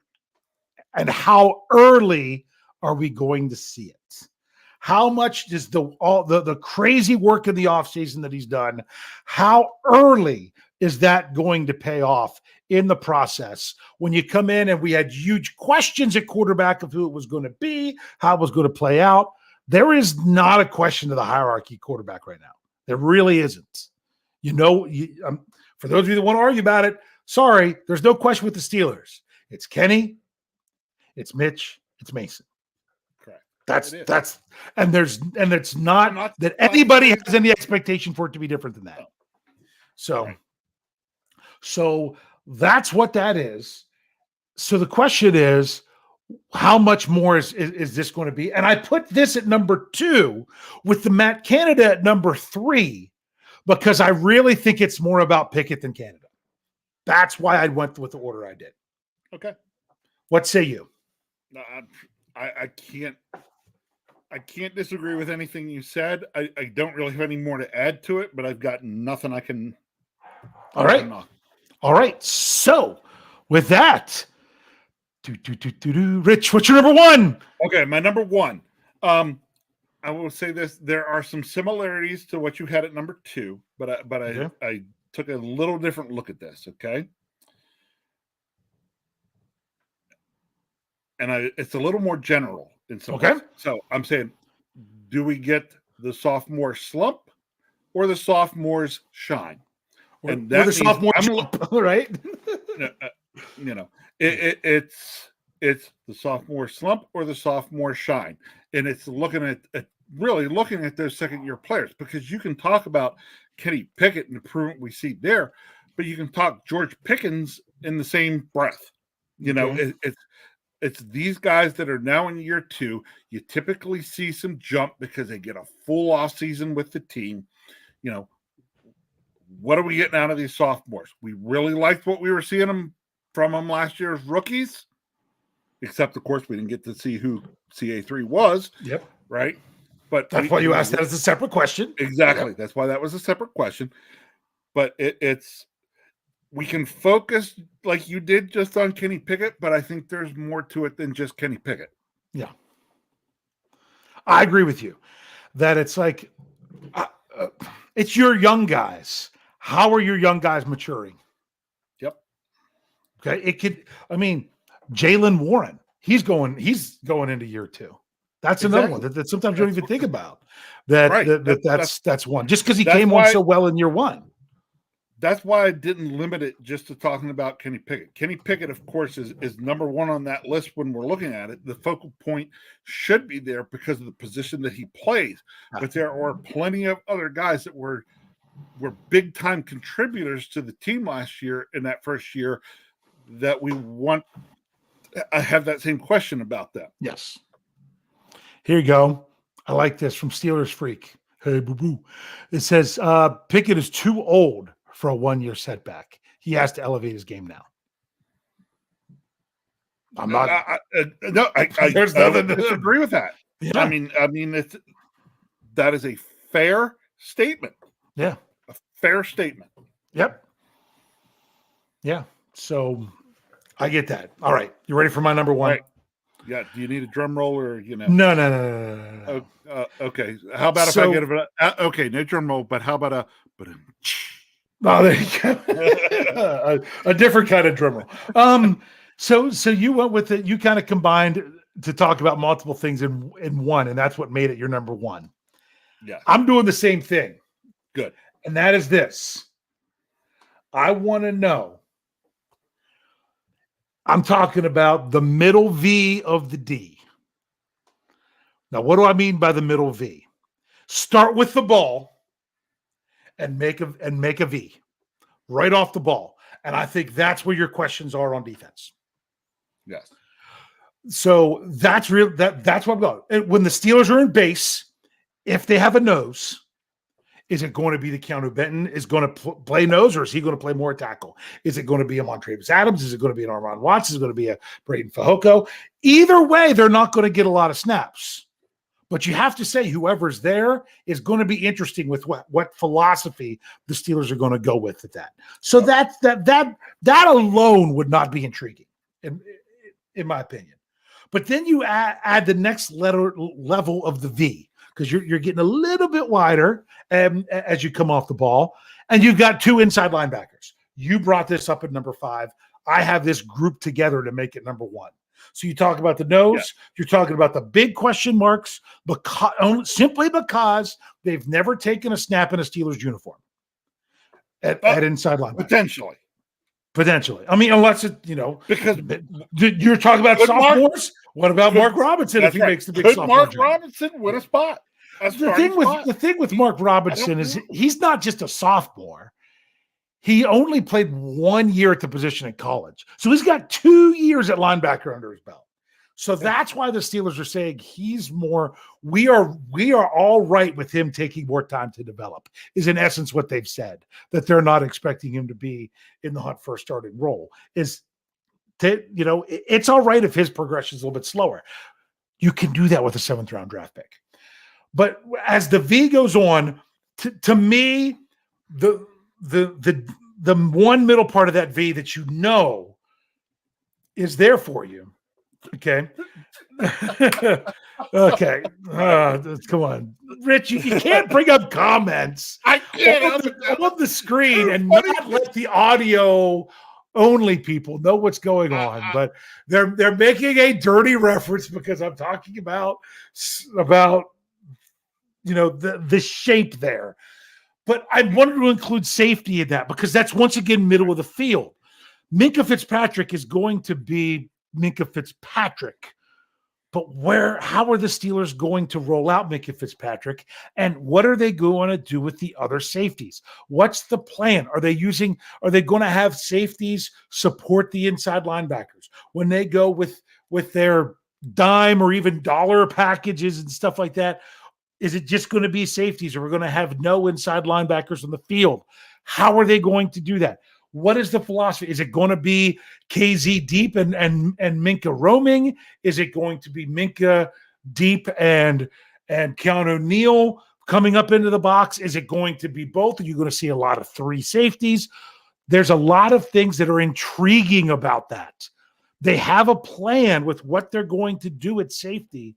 and how early are we going to see it? How much does the crazy work in the offseason that he's done, how early is that going to pay off in the process when you come in and we had huge questions at quarterback of who it was going to be, how it was going to play out? There is not a question to the hierarchy quarterback right now. There really isn't. For those of you that want to argue about it, sorry, there's no question with the Steelers. It's Kenny, it's Mitch, it's Mason. Correct. That's and it's not that anybody has any expectation for it to be different than that. So that's what that is. So the question is, how much more is this going to be? And I put this at number 2 with the Matt Canada at number 3, because I really think it's more about Pickett than Canada. That's why I went with the order I did. Okay. What say you? I can't disagree with anything you said. I don't really have any more to add to it, but I've got nothing I can. All right. So with that, Rich, what's your number 1? Okay, my number 1. I will say this: there are some similarities to what you had at number 2, but I took a little different look at this. Okay, and it's a little more general in some ways. So I'm saying, do we get the sophomore slump or the sophomore's shine? And that the sophomore slump, right? You know, it's the sophomore slump or the sophomore shine, and it's really looking at those second-year players, because you can talk about Kenny Pickett and the improvement we see there, but you can talk George Pickens in the same breath. You know, it's these guys that are now in year 2. You typically see some jump because they get a full off season with the team. You know, what are we getting out of these sophomores? We really liked what we were seeing from them last year as rookies, except of course we didn't get to see who CA3 was. Yep. Right. But that's why you asked that as a separate question. Exactly. Yep. That's why that was a separate question. But it's we can focus like you did just on Kenny Pickett, but I think there's more to it than just Kenny Pickett. Yeah. I agree with you that it's like it's your young guys. How are your young guys maturing? Yep. Okay. It could, I mean, Jalen Warren, he's going into year 2. That's another one that sometimes you don't even think about. That's one. Just because he came on so well in year 1. That's why I didn't limit it just to talking about Kenny Pickett. Kenny Pickett, of course, is number 1 on that list when we're looking at it. The focal point should be there because of the position that he plays. But there are plenty of other guys that were big-time contributors to the team last year in that first year that we want. I have that same question about them. Yes. Here you go. I like this from Steelers Freak. Hey, boo-boo. It says, Pickett is too old for a 1-year setback. He has to elevate his game now. I'm not. There's nothing to disagree with that. Yeah. I mean, that is a fair statement. Yeah. A fair statement. Yep. Yeah. So I get that. All right. You ready for my number 1? Right. Yeah. Do you need a drum roll or, No. Okay. How about if I get okay, no drum roll, but how about a oh, there you go. a different kind of drum roll. So you went with it. You kind of combined to talk about multiple things in one, and that's what made it your number 1. Yeah. I'm doing the same thing. Good. And that is this. I want to know. I'm talking about the middle V of the D. Now, what do I mean by the middle V? Start with the ball and make a V right off the ball. And I think that's where your questions are on defense. Yes. So that's real. That's what I'm going. When the Steelers are in base, if they have a nose, is it going to be the Keanu Benton is going to play nose, or is he going to play more tackle? Is it going to be a Montravius Adams? Is it going to be an Armon Watts? Is it going to be a Braden Fajoko? Either way, they're not going to get a lot of snaps. But you have to say whoever's there is going to be interesting with what philosophy the Steelers are going to go with at that. So that alone would not be intriguing, in my opinion. But then you add the next level of the V, because you're getting a little bit wider as you come off the ball, and you've got 2 inside linebackers. You brought this up at number 5. I have this grouped together to make it number 1. So you talk about the nose, You're talking about the big question marks, simply because they've never taken a snap in a Steelers uniform at inside linebacker. Potentially. I mean, unless because you're talking about sophomores. What about Mark Robinson if he makes the big sophomore? Mark Robinson win a spot? The thing with Mark Robinson is he's not just a sophomore. He only played 1 year at the position in college. So he's got 2 years at linebacker under his belt. So that's why the Steelers are saying he's more, we are all right with him taking more time to develop, is in essence what they've said, that they're not expecting him to be in the hunt for a starting role. It's all right if his progression is a little bit slower. You can do that with a 7th round draft pick. But as the V goes on, to me, the one middle part of that V that is there for you. Okay. Okay. Come on, Rich. You can't bring up comments. I can't on the screen and not let the audio only people know what's going on. But they're making a dirty reference because I'm talking about the shape there. But I wanted to include safety in that because that's once again middle of the field. Minkah Fitzpatrick is going to be Minkah Fitzpatrick. But how are the Steelers going to roll out Minkah Fitzpatrick? And what are they going to do with the other safeties? What's the plan? Are they going to have safeties support the inside linebackers when they go with their dime or even dollar packages and stuff like that? Is it just going to be safeties, or we're going to have no inside linebackers on the field? How are they going to do that? What is the philosophy? Is it going to be KZ deep and Minkah roaming? Is it going to be Minkah deep and Keanu Neal coming up into the box? Is it going to be both? Are you going to see a lot of three safeties? There's a lot of things that are intriguing about that. They have a plan with what they're going to do at safety.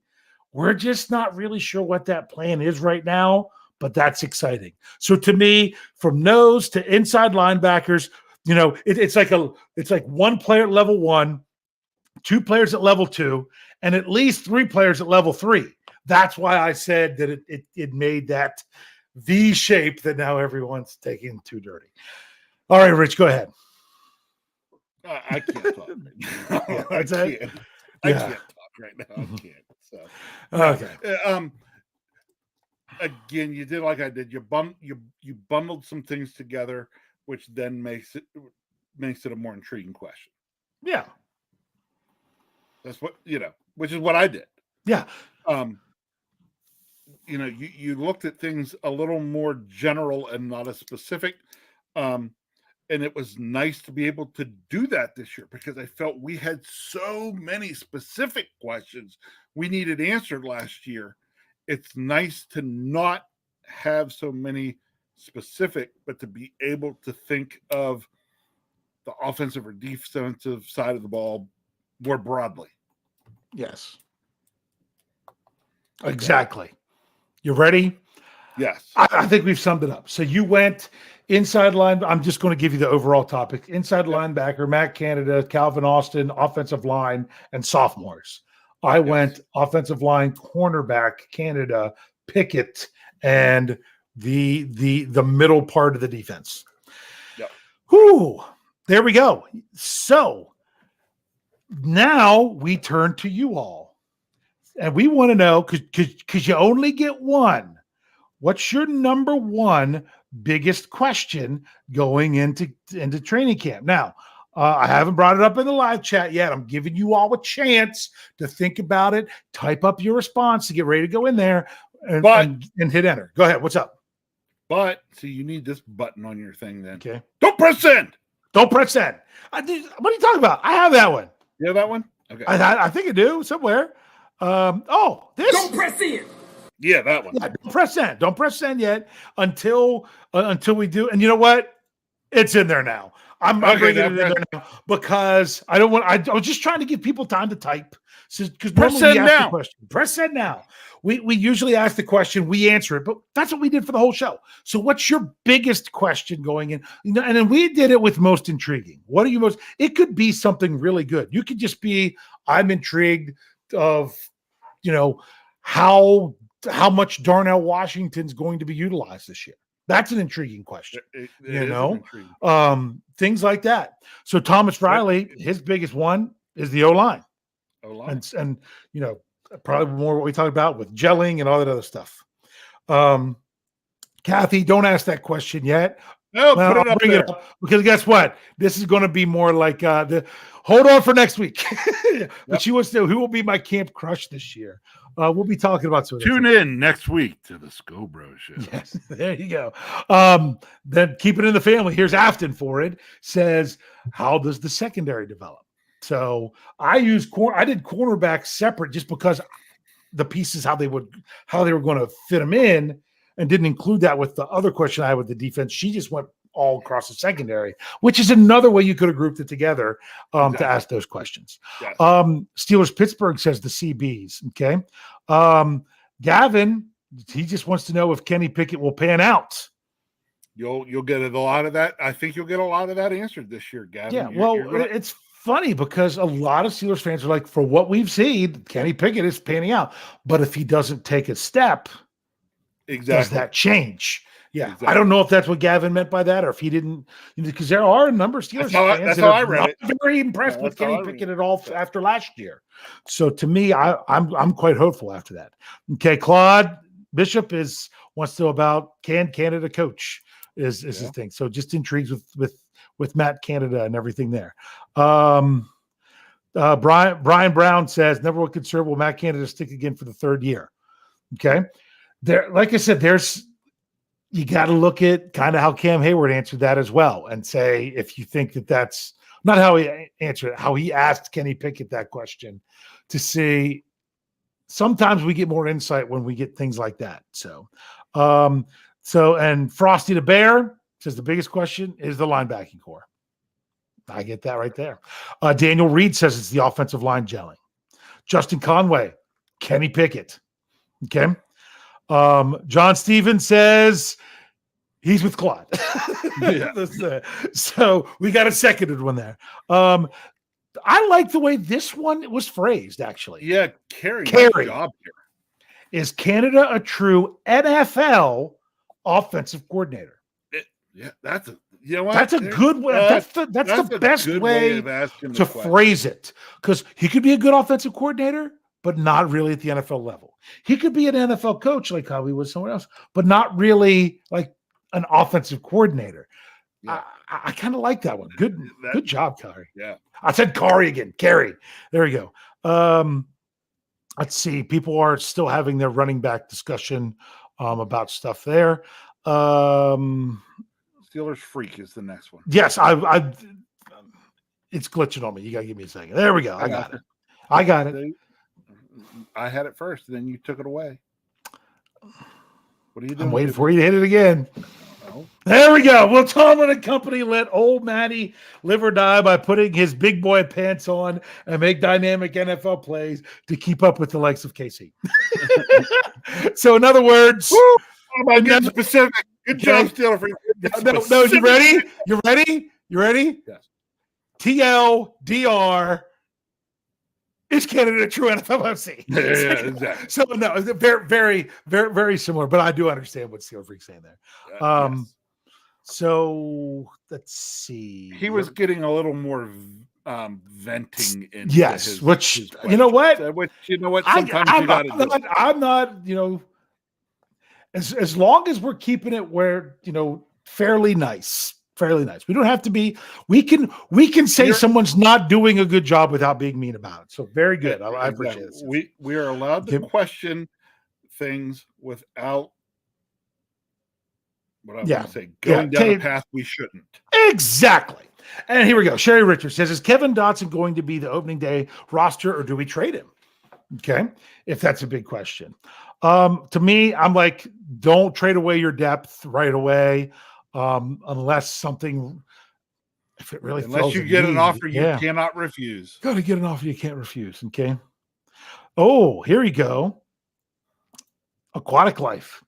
We're just not really sure what that plan is right now, but that's exciting. So to me, from nose to inside linebackers, it's like one player at level 1, 2 players at level 2, and at least 3 players at level 3. That's why I said that it made that V shape that now everyone's taking too dirty. All right, Rich, go ahead. I can't talk right now. I can't talk right now. I can't. So okay. Again, you did like I did. You bundled some things together, which then makes it a more intriguing question. Yeah. That's what, which is what I did. Yeah. You looked at things a little more general and not as specific. And it was nice to be able to do that this year, because I felt we had so many specific questions we needed answered last year. It's nice to not have so many specific, but to be able to think of the offensive or defensive side of the ball more broadly. Yes. Exactly. You ready? Yes. I think we've summed it up. So you went inside line. I'm just going to give you the overall topic. Inside linebacker, Matt Canada, Calvin Austin, offensive line, and sophomores. I went offensive line, cornerback, Canada, Pickett, and the middle part of the defense. Yep. Whew. There we go. So now we turn to you all. And we want to know, because you only get one. What's your number one biggest question going into training camp? Now, I haven't brought it up in the live chat yet. I'm giving you all a chance to think about it, type up your response to get ready to go in there and hit enter. Go ahead. What's up? But see, you need this button on your thing then. Okay. Don't press send. Don't press send. What are you talking about? I have that one. You have that one? Okay. I think I do somewhere. This. Don't press in. Yeah, that one. Yeah, don't press send. Don't press send yet until we do. And you know what? It's in there now. I'm bringing it in there now because I don't want. I was just trying to give people time to type. Because press send now. Press send now. We usually ask the question, we answer it, but that's what we did for the whole show. So, what's your biggest question going in? And then we did it with most intriguing. What are you most? It could be something really good. You could just be, I'm intrigued of, how much Darnell Washington's going to be utilized this year. That's an intriguing question. Things like that. So Thomas Riley, his biggest one is the O-line. And probably more what we talked about with gelling and all that other stuff. Kathy, don't ask that question yet. No, put it up because guess what? This is going to be more like hold on for next week. But she wants to know who will be my camp crush this year. We'll be talking about some. Tune in next week to the Scho Bro Show. Yes, there you go. Then keep it in the family. Here's Afton for it. Says, how does the secondary develop? So I did cornerback separate just because the pieces how they were going to fit them in, and didn't include that with the other question I had with the defense. She just went all across the secondary, which is another way you could have grouped it together to ask those questions. Yes. Steelers Pittsburgh says the CBs. Okay. Gavin, he just wants to know if Kenny Pickett will pan out. You'll get a lot of that. I think you'll get a lot of that answered this year, Gavin. Yeah. It's funny because a lot of Steelers fans are like, for what we've seen, Kenny Pickett is panning out. But if he doesn't take a step, Exactly. Does that change? Yeah. Exactly. I don't know if that's what Gavin meant by that, or if he didn't, because there are a number of Steelers fans that are not very impressed with Kenny Pickett at all after last year. So to me, I'm quite hopeful after that. Okay, Claude Bishop wants to know about Canada coach is his thing. So just intrigued with Matt Canada and everything there. Brian Brown says, never would consider will Matt Canada stick again for the third year. Okay. There, like I said, you got to look at kind of how Cam Hayward answered that as well and say, if you think that's not how he answered it, how he asked Kenny Pickett that question to see. Sometimes we get more insight when we get things like that. So, and Frosty the Bear says the biggest question is the linebacking core. I get that right there. Daniel Reed says it's the offensive line gelling. Justin Conway, Kenny Pickett. Okay. John Stevens says he's with Claude. So we got a seconded one there. I like the way this one was phrased, actually. Yeah, Carey. Job here. Is Canada a true NFL offensive coordinator? That's a good way. That's the best way to phrase it, because he could be a good offensive coordinator, but not really at the NFL level. He could be an NFL coach like how he was somewhere else, but not really like an offensive coordinator. Yeah. I kind of like that one. Good job, Kari. Yeah. I said Kari again. Carey. There we go. Let's see. People are still having their running back discussion about stuff there. Steelers Freak is the next one. Yes, it's glitching on me. You gotta give me a second. There we go. I got it. I had it first, then you took it away. What are you doing? I'm waiting for you to hit it again. Oh. There we go. Will Tomlin and company let old Matty live or die by putting his big boy pants on and make dynamic NFL plays to keep up with the likes of KC? So, in other words, getting specific. Good job, Steelers. No, you ready? You ready? Yes. TLDR. Is Canada a true NFL FC? Yeah, exactly. So no, very, very, very, very similar. But I do understand what Steel Freak's saying there. Yes. So let's see. He was getting a little more venting into his you know what? Sometimes you got to do. I'm not. As long as we're keeping it where fairly nice. We don't have to be. We can say someone's not doing a good job without being mean about it. So very good. I appreciate it. We are allowed to question things without what I'm going to say going down a path we shouldn't. Exactly. And here we go. Sherry Richards says, "Is Kevin Dotson going to be the opening day roster, or do we trade him?" Okay, if that's a big question. To me, I'm like, don't trade away your depth right away. Unless something, if it really, unless you get an offer you cannot refuse. Got to get an offer you can't refuse. Okay. Oh, here we go. Aquatic Life.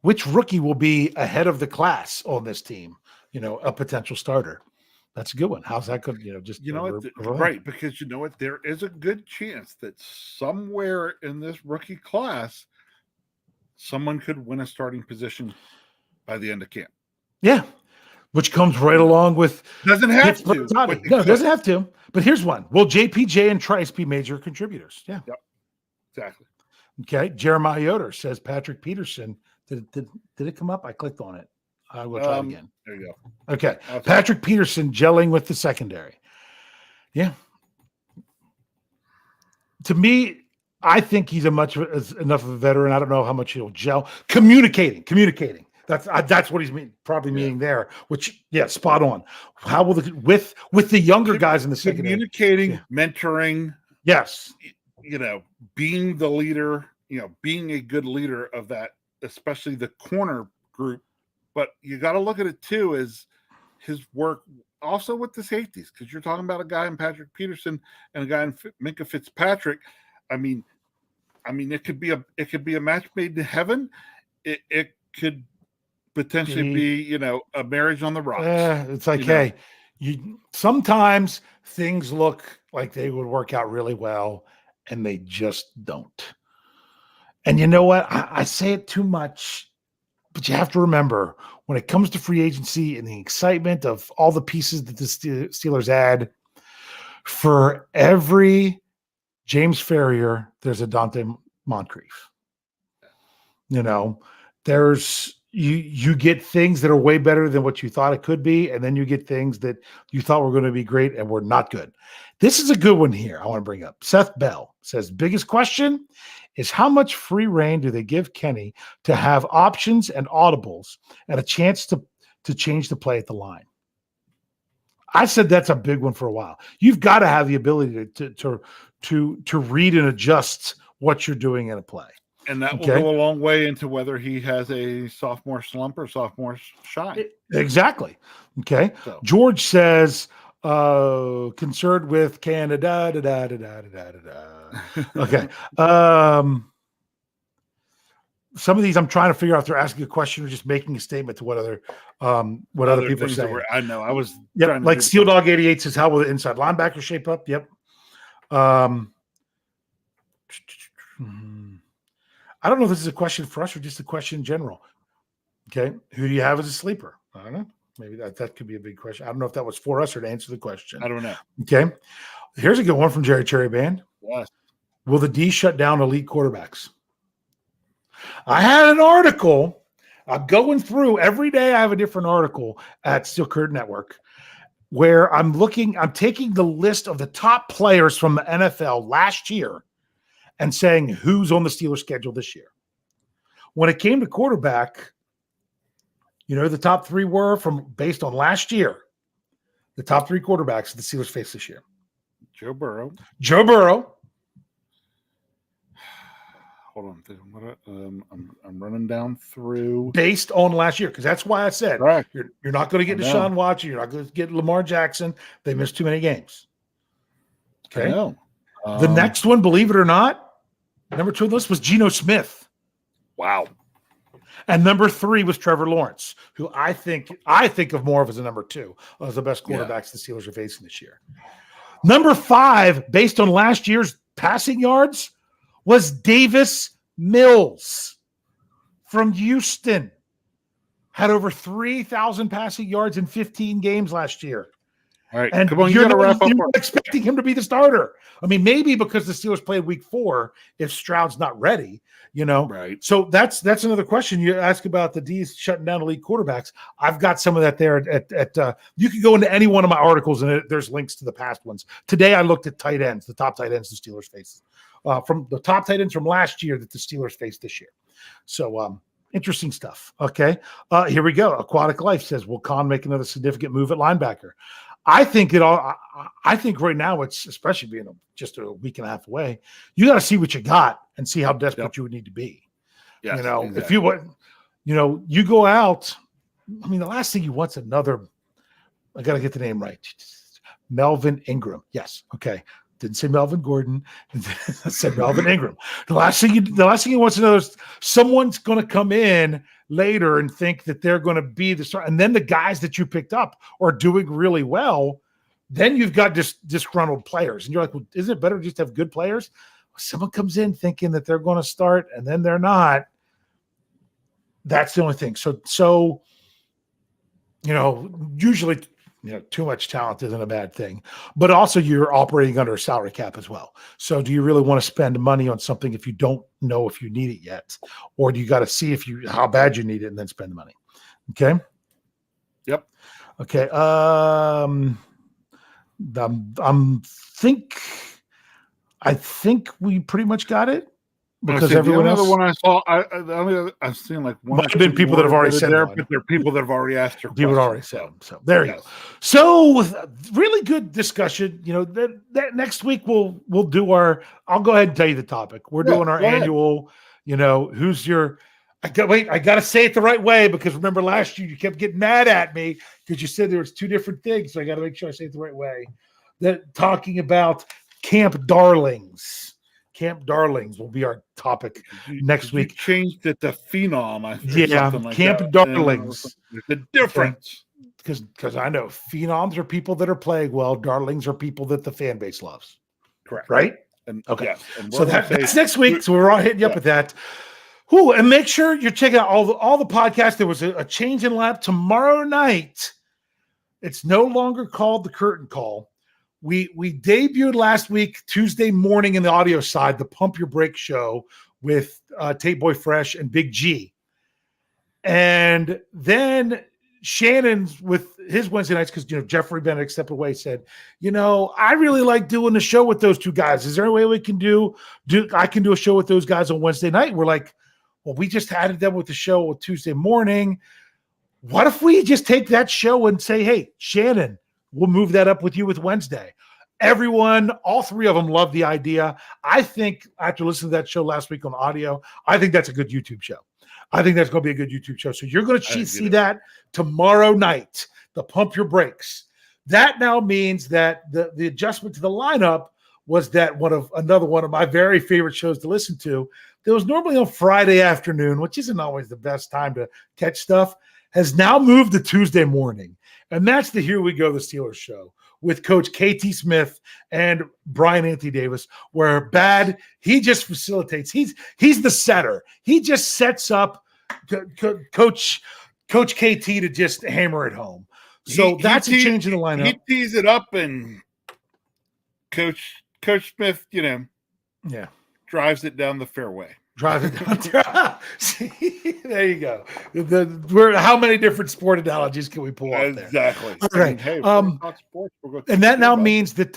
Which rookie will be ahead of the class on this team? A potential starter. That's a good one. How's that good? Right? Because you know what, there is a good chance that somewhere in this rookie class, someone could win a starting position by the end of camp. Yeah, which comes right along with doesn't have to. No, it doesn't have to. But here's one: will JPJ and Trice be major contributors? Yeah, yep, exactly. Okay, Jeremiah Yoder says Patrick Peterson. Did it come up? I clicked on it. I will try again. There you go. Okay, Patrick Peterson gelling with the secondary. Yeah, to me, I think he's enough of a veteran. I don't know how much he'll gel. Communicating. That's what he's meaning there. Which, spot on. How will with the younger guys in the secondary? Communicating, mentoring. Yes. Being the leader. Being a good leader of that, especially the corner group. But you got to look at it too as his work also with the safeties, because you're talking about a guy in Patrick Peterson and a guy in Minkah Fitzpatrick. I mean, it could be a match made in heaven. It could potentially be a marriage on the rocks. It's like, hey, sometimes things look like they would work out really well, and they just don't. And you know what? I say it too much, but you have to remember when it comes to free agency and the excitement of all the pieces that the Steelers add, for every James Ferrier, there's a Dante Moncrief. You know, there's you get things that are way better than what you thought it could be, and then you get things that you thought were going to be great and were not good. This is a good one here I want to bring up. Seth Bell says, biggest question is how much free reign do they give Kenny to have options and audibles and a chance to change the play at the line? I said that's a big one for a while. You've got to have the ability to read and adjust what you're doing in a play. And that will go a long way into whether he has a sophomore slump or sophomore shine. Exactly. Okay. So. George says, concerned with Canada. Okay. Some of these I'm trying to figure out if they're asking a question or just making a statement to what other people are saying. I know. I was like Steel Dog 88 says, how will the inside linebacker shape up? Yep. I don't know if this is a question for us or just a question in general. Okay. Who do you have as a sleeper? I don't know. Maybe that could be a big question. I don't know if that was for us or to answer the question. I don't know. Okay. Here's a good one from Jerry Cherry Band. Yes. Will the D shut down elite quarterbacks? I had an article. I'm going through every day. I have a different article at Steel Curtain Network where I'm taking the list of the top players from the NFL last year and saying who's on the Steelers schedule this year. When it came to quarterback, the top three were based on last year. The top three quarterbacks the Steelers face this year. Joe Burrow. Hold on. I'm running down through. Based on last year, because that's why I said you're not going to get Deshaun Watson. You're not going to get Lamar Jackson. They missed too many games. Okay. The next one, believe it or not, number 2 on the list was Geno Smith. Wow. And number 3 was Trevor Lawrence, who I think of more of as a number 2 as the best quarterbacks the Steelers are facing this year. Number 5, based on last year's passing yards, was Davis Mills from Houston. Had over 3,000 passing yards in 15 games last year. All right, and come on, you got to wrap up. You're expecting him to be the starter. I mean, maybe because the Steelers played week 4, if Stroud's not ready, Right. So that's another question you ask about the D's shutting down elite quarterbacks. I've got some of that there at you can go into any one of my articles and there's links to the past ones. Today I looked at tight ends, the top tight ends the Steelers face. From the top tight ends from last year that the Steelers faced this year. So interesting stuff. Okay. Here we go. Aquatic Life says, will Khan make another significant move at linebacker? I think right now it's, especially being just a week and a half away, you got to see what you got and see how desperate you would need to be. Yes, exactly. If you would, you go out. I mean, the last thing you want's another. I got to get the name right. Melvin Ingram. Yes. Okay. Didn't say Melvin Gordon. I said Melvin Ingram. The last thing you want to know is someone's going to come in later and think that they're going to be the star. And then the guys that you picked up are doing really well. Then you've got disgruntled players. And you're like, well, isn't it better to just have good players? Someone comes in thinking that they're going to start and then they're not. That's the only thing. So usually – too much talent isn't a bad thing, but also you're operating under a salary cap as well. So do you really want to spend money on something if you don't know if you need it yet, or do you got to see how bad you need it and then spend the money? Okay. Yep. Okay. I think we pretty much got it. Because everyone else. The one I saw, I've seen like one. Might have been people that have already said there, but they're people that have already asked her. People already said. So there you go. So really good discussion. That next week we'll do our. I'll go ahead and tell you the topic. We're doing our annual. Who's your? I got to say it the right way because remember last year you kept getting mad at me because you said there was 2 different things. So I got to make sure I say it the right way. That talking about Camp Darlings. Camp Darlings will be our topic next week. Changed it to Phenom. Camp Darlings. The difference. Because I know Phenoms are people that are playing well. Darlings are people that the fan base loves. Correct. Right? And Okay. yes, and So that's next week. So we're all hitting you up with that. Whew, and make sure you're checking out all the podcasts. There was a change in lap tomorrow night. It's no longer called the Curtain Call. We debuted last week, Tuesday morning in the audio side, the Pump Your Brake show with Tape Boy Fresh and Big G. And then Shannon's with his Wednesday nights, because Jeffrey Bennett stepped away, said, I really like doing the show with those two guys. Is there a way we can I can do a show with those guys on Wednesday night? We're like, well, we just added them with the show on Tuesday morning. What if we just take that show and say, hey, Shannon, we'll move that up with you with Wednesday? Everyone, all three of them love the idea. I think after listening to that show last week on audio, I think that's a good YouTube show. I think that's going to be a good YouTube show. So you're going to see that tomorrow night, the Pump Your Brakes. That now means that the adjustment to the lineup was that another one of my very favorite shows to listen to, that was normally on Friday afternoon, which isn't always the best time to catch stuff, has now moved to Tuesday morning. And that's the Here We Go, the Steelers show with Coach KT Smith and Brian Anthony Davis, where Bad, he just facilitates. He's the setter. He just sets up Coach KT to just hammer it home. So that's a change in the lineup. He tees it up, and Coach Smith, drives it down the fairway. Drive it down. See, there you go. How many different sport analogies can we pull off there? Exactly. All right. Hey, sports, and that now means that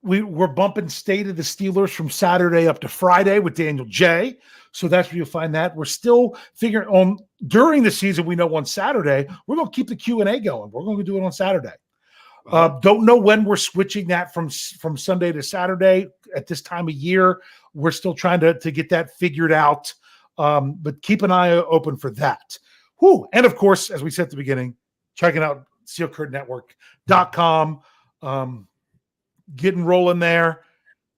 we're bumping State of the Steelers from Saturday up to Friday with Daniel J. So that's where you'll find that. We're still figuring on during the season. We know on Saturday we're going to keep the Q&A going. We're going to do it on Saturday. Don't know when we're switching that from Sunday to Saturday at this time of year. We're still trying to get that figured out, but keep an eye open for that. Whew. And of course, as we said at the beginning, checking out SteelCurtainNetwork.com, getting rolling there.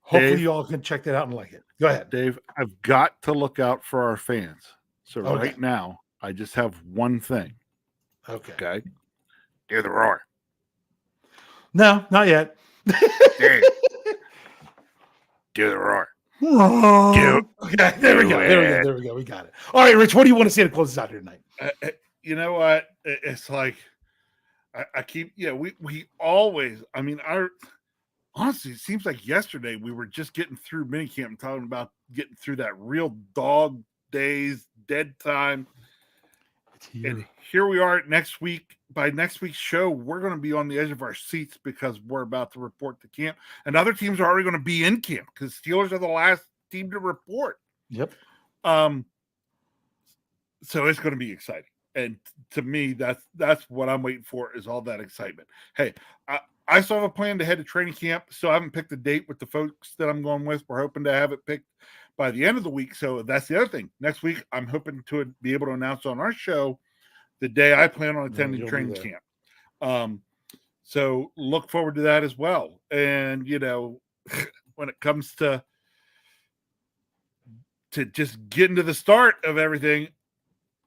Hopefully Dave, you all can check that out and like it. Go ahead, Dave. I've got to look out for our fans. So right now, I just have one thing. Okay. Do the roar. No, not yet. Dave. Do the roar. Okay, there we go. We got it. All right, Rich, what do you want to say to close this out here tonight? You know what? It's like I keep, we always, honestly, it seems like yesterday we were just getting through minicamp and talking about getting through that real dog days, dead time. And here we are next week. By next week's show, we're going to be on the edge of our seats because we're about to report to camp. And other teams are already going to be in camp because Steelers are the last team to report. Yep. So it's going to be exciting. And to me, that's what I'm waiting for, is all that excitement. Hey, I still have a plan to head to training camp. So I haven't picked a date with the folks that I'm going with. We're hoping to have it picked by the end of the week. So that's the other thing. Next week, I'm hoping to be able to announce on our show the day I plan on attending training camp. So look forward to that as well. And, when it comes to just getting to the start of everything,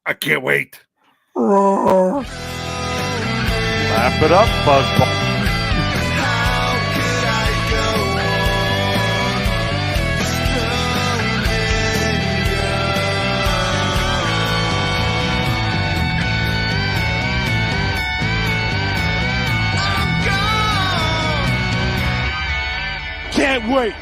I can't wait. Wrap it up, Buzzball. Can't wait.